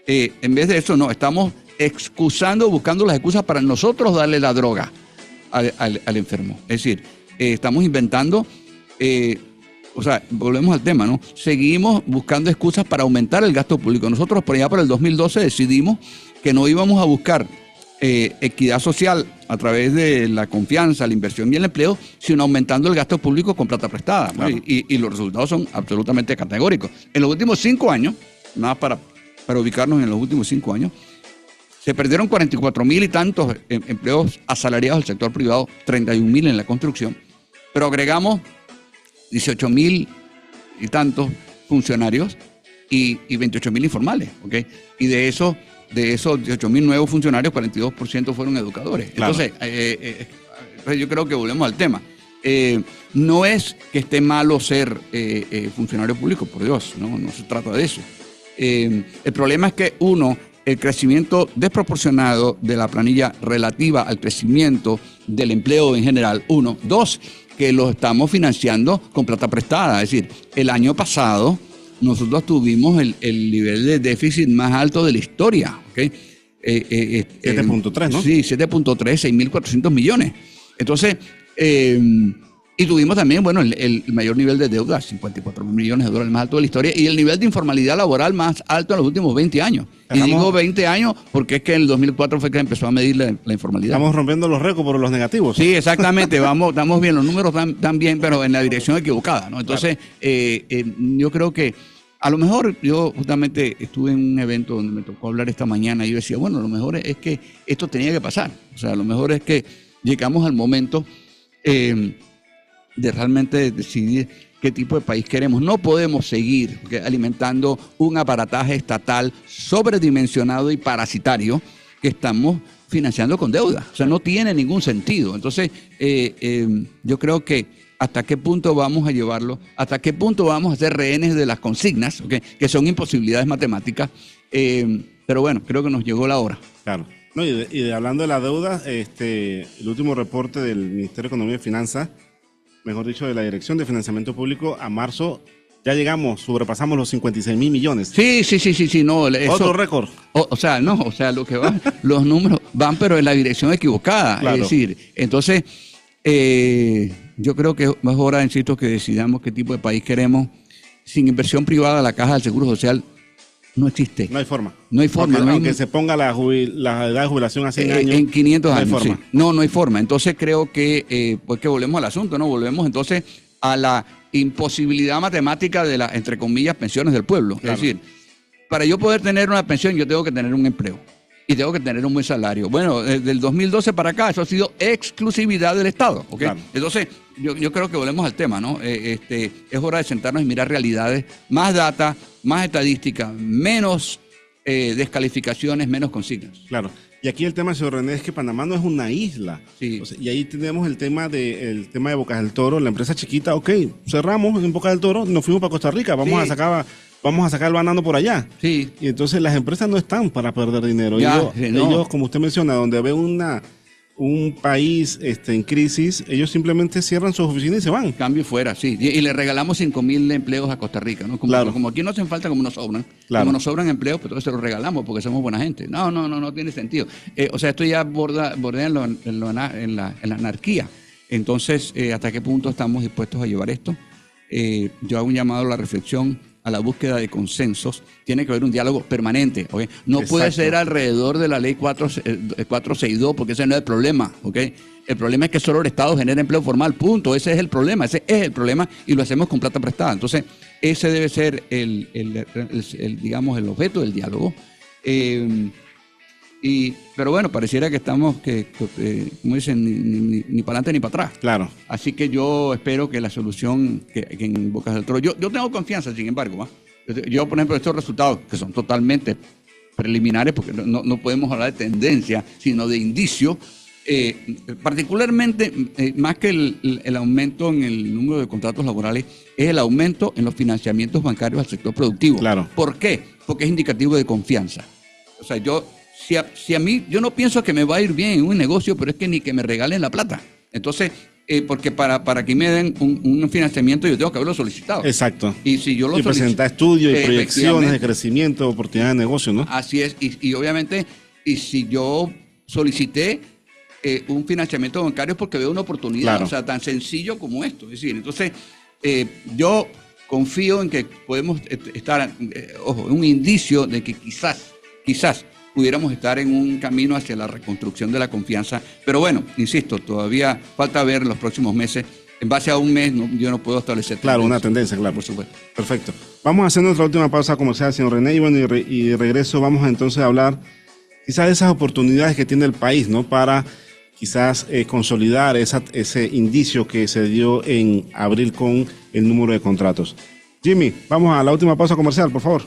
En vez de eso, no, estamos buscando las excusas para nosotros darle la droga al enfermo. Es decir, estamos inventando, volvemos al tema, ¿no? Seguimos buscando excusas para aumentar el gasto público. Nosotros por allá por el 2012 decidimos que no íbamos a buscar equidad social a través de la confianza, la inversión y el empleo, sino aumentando el gasto público con plata prestada. Claro. Y los resultados son absolutamente categóricos. En los últimos 5 años, nada para ubicarnos en los últimos 5 años, se perdieron 44.000 y tantos empleos asalariados del sector privado, 31.000 en la construcción, pero agregamos 18.000 y tantos funcionarios y 28.000 informales, y de esos 18.000 nuevos funcionarios, 42% fueron educadores. Claro. Entonces, yo creo que volvemos al tema. No es que esté malo ser funcionario público, por Dios, no se trata de eso. El problema es que, el crecimiento desproporcionado de la planilla relativa al crecimiento del empleo en general, 1. 2, que lo estamos financiando con plata prestada. Es decir, el año pasado nosotros tuvimos el nivel de déficit más alto de la historia. 7.3, ¿no? Sí, 7.3, 6.400 millones. Entonces, y tuvimos también, el mayor nivel de deuda, 54 millones de dólares más alto de la historia, y el nivel de informalidad laboral más alto en los últimos 20 años. Y digo 20 años porque es que en el 2004 fue que empezó a medir la informalidad. Estamos rompiendo los récords por los negativos. Sí, exactamente, estamos bien, los números están bien, pero en la dirección equivocada, ¿no? Entonces, yo creo que a lo mejor yo justamente estuve en un evento donde me tocó hablar esta mañana y yo decía, bueno, a lo mejor es que esto tenía que pasar. O sea, a lo mejor es que llegamos al momento de realmente decidir qué tipo de país queremos. No podemos seguir alimentando un aparataje estatal sobredimensionado y parasitario que estamos financiando con deuda. O sea, no tiene ningún sentido. Entonces, yo creo que hasta qué punto vamos a llevarlo, hasta qué punto vamos a ser rehenes de las consignas, que son imposibilidades matemáticas. Pero bueno, creo que nos llegó la hora. Claro. No, hablando de la deuda, el último reporte del Ministerio de Economía y Finanzas, mejor dicho, de la Dirección de Financiamiento Público, a marzo Ya llegamos, sobrepasamos los 56.000 millones. Sí, no. Otro récord. O sea, lo que va, los números van, pero en la dirección equivocada. Claro. Es decir, entonces, yo creo que es hora, insisto, que decidamos qué tipo de país queremos. Sin inversión privada, la Caja del Seguro Social no existe. No hay forma. No hay forma. Aunque se ponga la edad de jubilación a 100 años. En 500 no hay años, forma. sí. No hay forma. Entonces creo que, pues que volvemos al asunto, ¿no? Volvemos entonces a la imposibilidad matemática de las, entre comillas, pensiones del pueblo. Claro. Es decir, para yo poder tener una pensión, yo tengo que tener un empleo y tengo que tener un buen salario. Bueno, desde el 2012 para acá, eso ha sido exclusividad del Estado. ¿Okay? Claro. Entonces, yo creo que volvemos al tema, ¿no? Es hora de sentarnos y mirar realidades, más data, más estadística, menos descalificaciones, menos consignas. Claro. Y aquí el tema, señor René, es que Panamá no es una isla. Sí. O sea, y ahí tenemos el tema de Bocas del Toro, la empresa chiquita. Ok, cerramos en Bocas del Toro, nos fuimos para Costa Rica, vamos a sacar el banano por allá. Sí. Y entonces las empresas no están para perder dinero. Ellos, como usted menciona, donde ve un país en crisis, ellos simplemente cierran sus oficinas y se van. Cambio fuera, sí. Y le regalamos 5.000 empleos a Costa Rica, ¿no? Como aquí no hacen falta, como nos sobran. Claro. Como nos sobran empleos, pues entonces se los regalamos porque somos buena gente. No tiene sentido. O sea, esto ya bordea en la anarquía. Entonces, ¿hasta qué punto estamos dispuestos a llevar esto? Yo hago un llamado a la reflexión, a la búsqueda de consensos. Tiene que haber un diálogo permanente, ¿okay? No Exacto. Puede ser alrededor de la ley 462, porque ese no es el problema, ¿okay? El problema es que solo el Estado genera empleo formal, punto. Ese es el problema y lo hacemos con plata prestada. Entonces, ese debe ser digamos, el objeto del diálogo. Pero bueno, pareciera que estamos, como dicen, ni para adelante ni para atrás. Claro. Así que yo espero que la solución que en Bocas del Toro, yo tengo confianza, sin embargo, yo, por ejemplo, estos resultados que son totalmente preliminares, porque no podemos hablar de tendencia, sino de indicio, particularmente, más que el aumento en el número de contratos laborales, es el aumento en los financiamientos bancarios al sector productivo. Claro. ¿Por qué? Porque es indicativo de confianza. O sea, si a mí, yo no pienso que me va a ir bien en un negocio, pero es que ni que me regalen la plata. Entontonces, porque para que me den un financiamiento yo tengo que haberlo solicitado. Exacto. Y si yo lo solicito, presentar estudios y proyecciones de crecimiento, oportunidades de negocio, ¿no? Así es. Y obviamente, y si yo solicité un financiamiento bancario es porque veo una oportunidad, claro. O sea, tan sencillo como esto. Es decir, entonces, yo confío en que podemos estar, en un indicio de que quizás pudiéramos estar en un camino hacia la reconstrucción de la confianza. Pero bueno, insisto, todavía falta ver en los próximos meses. En base a un mes, yo no puedo establecer claro, una tendencia, claro. Por supuesto. Perfecto. Vamos a hacer nuestra última pausa comercial, señor René, y bueno, y de regreso vamos entonces a hablar quizás de esas oportunidades que tiene el país, ¿no? Para quizás consolidar ese indicio que se dio en abril con el número de contratos. Jimmy, vamos a la última pausa comercial, por favor.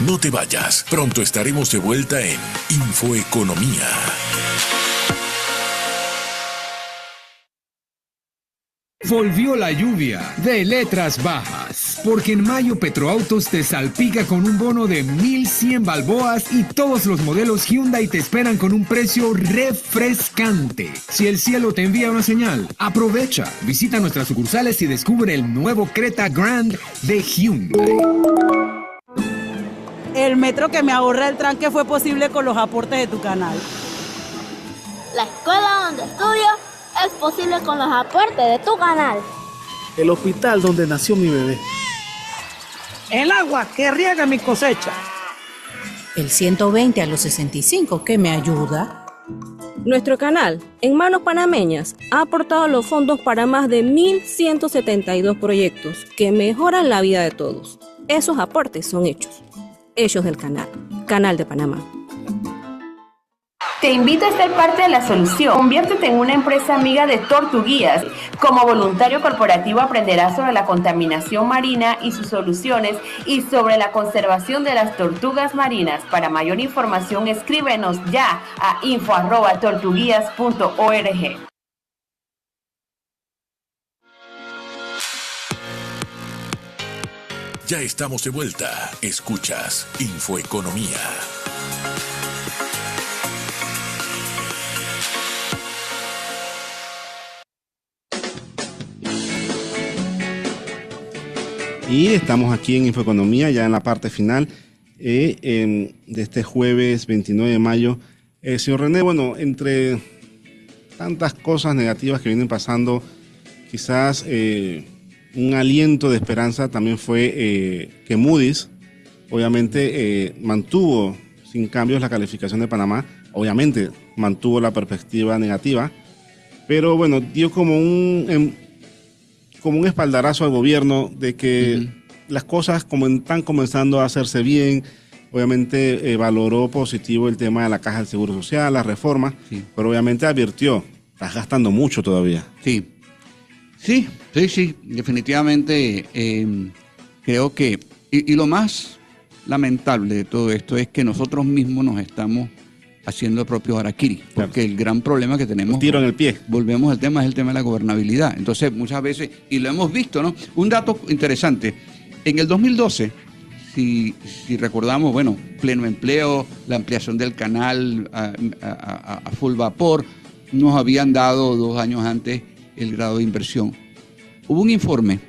No te vayas, pronto estaremos de vuelta en Infoeconomía. Volvió la lluvia de letras bajas, porque en mayo Petroautos te salpica con un bono de 1.100 balboas y todos los modelos Hyundai te esperan con un precio refrescante. Si el cielo te envía una señal, aprovecha, visita nuestras sucursales y descubre el nuevo Creta Grand de Hyundai. El metro que me ahorra el tranque fue posible con los aportes de tu canal. La escuela donde estudio es posible con los aportes de tu canal. El hospital donde nació mi bebé. El agua que riega mi cosecha. El 120 a los 65 que me ayuda. Nuestro canal, en manos panameñas, ha aportado los fondos para más de 1.172 proyectos que mejoran la vida de todos. Esos aportes son hechos del Canal de Panamá. Te invito a ser parte de la solución. Conviértete en una empresa amiga de Tortuguías. Como voluntario corporativo aprenderás sobre la contaminación marina y sus soluciones y sobre la conservación de las tortugas marinas. Para mayor información, escríbenos ya a info@tortuguías.org. Ya estamos de vuelta. Escuchas Infoeconomía. Y estamos aquí en Infoeconomía, ya en la parte final de este jueves 29 de mayo. Señor René, bueno, entre tantas cosas negativas que vienen pasando, quizás un aliento de esperanza también fue que Moody's, obviamente, mantuvo sin cambios la calificación de Panamá. Obviamente, mantuvo la perspectiva negativa, pero bueno, dio como un espaldarazo al gobierno de que las cosas están comenzando a hacerse bien. Obviamente valoró positivo el tema de la Caja del Seguro Social, la reforma, pero obviamente advirtió, estás gastando mucho todavía. Sí, definitivamente creo que, y lo más lamentable de todo esto es que nosotros mismos nos estamos haciendo el propio harakiri, porque el gran problema que tenemos, un tiro en el pie, volvemos al tema, es el tema de la gobernabilidad. Entonces muchas veces, y lo hemos visto, ¿no? Un dato interesante, en el 2012, si recordamos, bueno, pleno empleo, la ampliación del canal a full vapor, nos habían dado 2 años antes el grado de inversión. Hubo un informe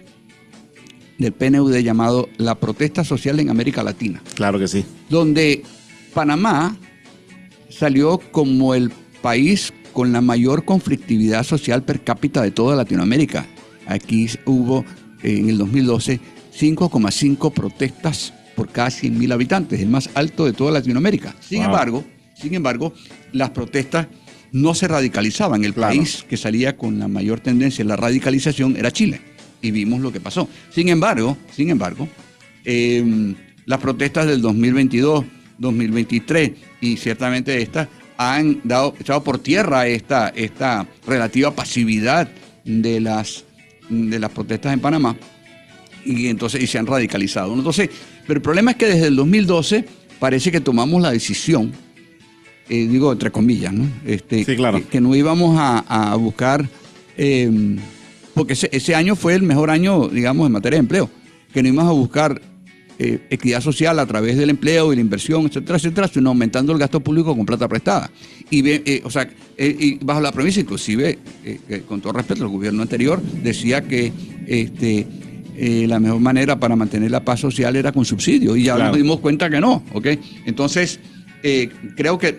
del PNUD llamado La Protesta Social en América Latina. Claro que sí. Donde Panamá salió como el país con la mayor conflictividad social per cápita de toda Latinoamérica. Aquí hubo en el 2012 5,5 protestas por cada 100.000 habitantes, el más alto de toda Latinoamérica. Sin embargo, las protestas no se radicalizaban. El país que salía con la mayor tendencia en la radicalización era Chile, y vimos lo que pasó. Sin embargo, las protestas del 2022, 2023 y ciertamente estas han echado por tierra esta relativa pasividad de las protestas en Panamá, y se han radicalizado. Entonces, pero el problema es que desde el 2012 parece que tomamos la decisión, digo entre comillas, ¿no? Sí, claro. Que no íbamos a buscar, porque ese año fue el mejor año, digamos, en materia de empleo, que no íbamos a buscar equidad social a través del empleo y la inversión, etcétera, etcétera, sino aumentando el gasto público con plata prestada. Y bajo la premisa, inclusive, con todo respeto, el gobierno anterior decía que la mejor manera para mantener la paz social era con subsidios, y ya nos dimos cuenta que no, ¿ok? Entonces, creo que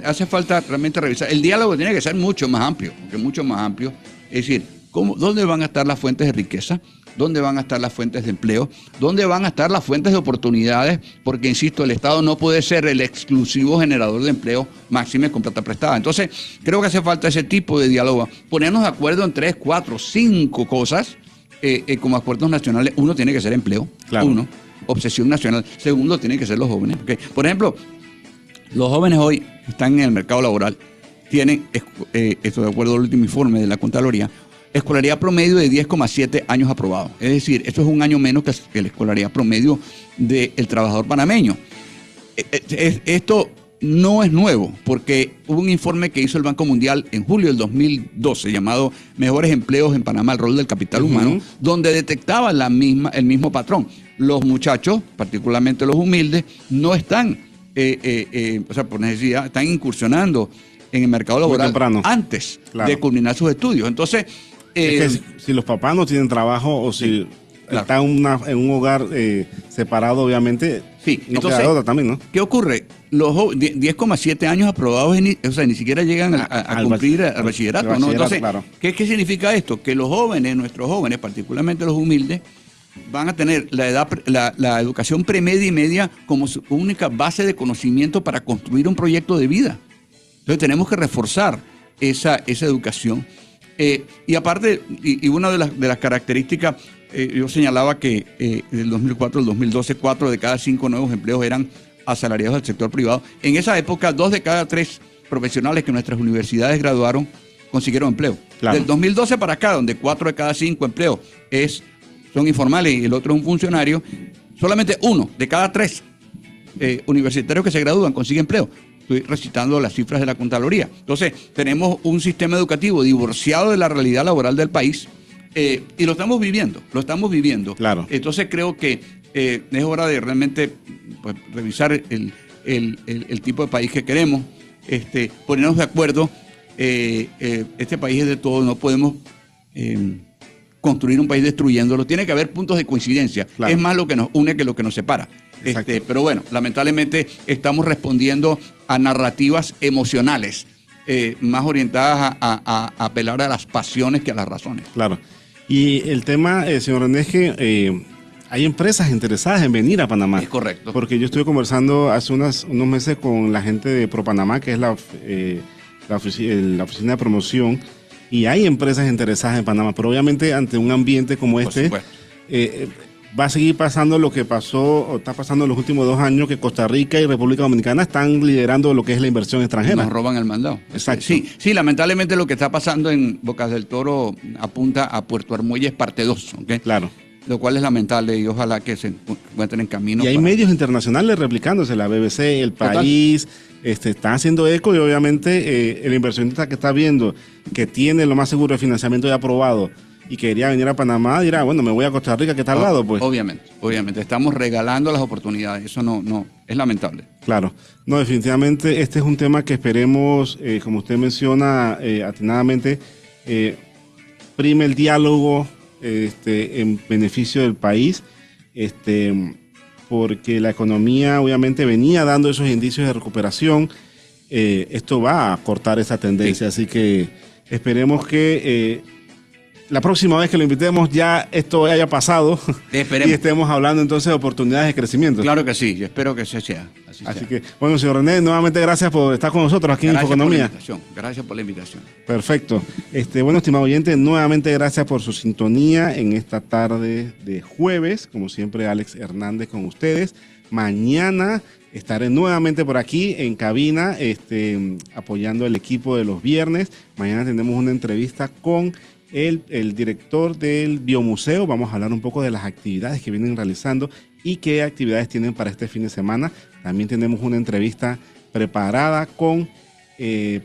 hace falta realmente revisar. El diálogo tiene que ser mucho más amplio, es decir, ¿dónde van a estar las fuentes de riqueza? ¿Dónde van a estar las fuentes de empleo? ¿Dónde van a estar las fuentes de oportunidades? Porque, insisto, el Estado no puede ser el exclusivo generador de empleo, máxime con plata prestada. Entonces, creo que hace falta ese tipo de diálogo. Ponernos de acuerdo en 3, 4, 5 cosas como acuerdos nacionales. Uno tiene que ser empleo. Uno, obsesión nacional. Segundo, tienen que ser los jóvenes. Okay. Por ejemplo, los jóvenes hoy que están en el mercado laboral tienen, esto de acuerdo al último informe de la Contraloría, escolaridad promedio de 10,7 años aprobados. Es decir, esto es un año menos que la escolaridad promedio del trabajador panameño. Esto no es nuevo, porque hubo un informe que hizo el Banco Mundial en julio del 2012 llamado Mejores Empleos en Panamá, el rol del capital humano, donde detectaba el mismo patrón. Los muchachos, particularmente los humildes, no están, por necesidad, están incursionando en el mercado laboral antes de culminar sus estudios. Entonces, es que si los papás no tienen trabajo o si están en un hogar separado, obviamente, no queda otra también, ¿no? ¿Qué ocurre? Los 10,7 años aprobados, ni siquiera llegan a cumplir al bachillerato, ¿no? Entonces, ¿qué significa esto? Que los jóvenes, nuestros jóvenes, particularmente los humildes, van a tener la educación premedia y media como su única base de conocimiento para construir un proyecto de vida. Entonces tenemos que reforzar esa educación. Y aparte, y una de las características, yo señalaba que del 2004 al 2012, 4 de cada 5 nuevos empleos eran asalariados del sector privado. En esa época, 2 de cada 3 profesionales que nuestras universidades graduaron consiguieron empleo. Del 2012 para acá, donde 4 de cada 5 empleos son informales y el otro es un funcionario, solamente 1 de cada 3 universitarios que se gradúan consigue empleo. Estoy recitando las cifras de la Contraloría. Entonces, tenemos un sistema educativo divorciado de la realidad laboral del país y lo estamos viviendo. Claro. Entonces, creo que es hora de realmente pues, revisar el tipo de país que queremos, ponernos de acuerdo. Este país es de todo, no podemos construir un país destruyéndolo. Tiene que haber puntos de coincidencia. Claro. Es más lo que nos une que lo que nos separa. Pero bueno, lamentablemente estamos respondiendo a narrativas emocionales más orientadas a apelar a las pasiones que a las razones. Claro. Y el tema, señor René, es que hay empresas interesadas en venir a Panamá. Es correcto. Porque yo estuve conversando hace unos meses con la gente de ProPanamá, que es la oficina de promoción, y hay empresas interesadas en Panamá, pero obviamente ante un ambiente como este, va a seguir pasando lo que pasó o está pasando en los últimos 2 años, que Costa Rica y República Dominicana están liderando lo que es la inversión extranjera. Nos roban el mandado. Exacto. Sí, lamentablemente lo que está pasando en Bocas del Toro apunta a Puerto Armuelles parte 2, ¿ok? Claro. Lo cual es lamentable y ojalá que se encuentren en camino. Y hay medios internacionales replicándose, la BBC, El País, están haciendo eco, y obviamente el inversionista que está viendo que tiene lo más seguro de financiamiento ya aprobado y quería venir a Panamá, dirá, bueno, me voy a Costa Rica, que está al lado, pues. Obviamente, estamos regalando las oportunidades, eso no, es lamentable. Claro, no, definitivamente este es un tema que esperemos, como usted menciona atinadamente, prime el diálogo en beneficio del país, porque la economía obviamente venía dando esos indicios de recuperación. Esto va a cortar esa tendencia, así que esperemos que la próxima vez que lo invitemos ya esto haya pasado y estemos hablando entonces de oportunidades de crecimiento. Claro que sí, yo espero que sea así que, bueno, señor René, nuevamente gracias por estar con nosotros aquí en Infoeconomía. Gracias por la invitación. Perfecto. Bueno, estimado oyente, nuevamente gracias por su sintonía en esta tarde de jueves. Como siempre, Alex Hernández con ustedes. Mañana estaré nuevamente por aquí en cabina apoyando al equipo de los viernes. Mañana tenemos una entrevista con el director del Biomuseo. Vamos a hablar un poco de las actividades que vienen realizando y qué actividades tienen para este fin de semana. También tenemos una entrevista preparada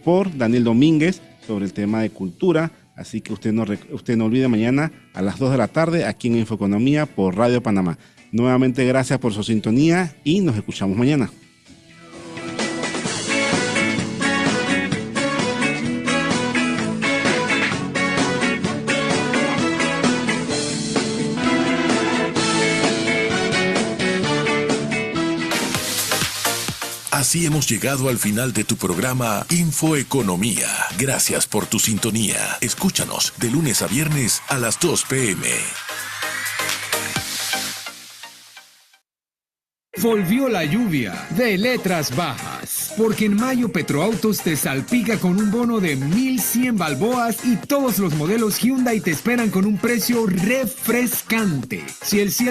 por Daniel Domínguez sobre el tema de cultura. Así que usted no olvide mañana a las 2 de la tarde aquí en Infoeconomía por Radio Panamá. Nuevamente gracias por su sintonía y nos escuchamos mañana. Así hemos llegado al final de tu programa Infoeconomía. Gracias por tu sintonía. Escúchanos de lunes a viernes a las 2 p.m. Volvió la lluvia de letras bajas, porque en mayo Petroautos te salpica con un bono de 1,100 balboas y todos los modelos Hyundai te esperan con un precio refrescante. Si el cielo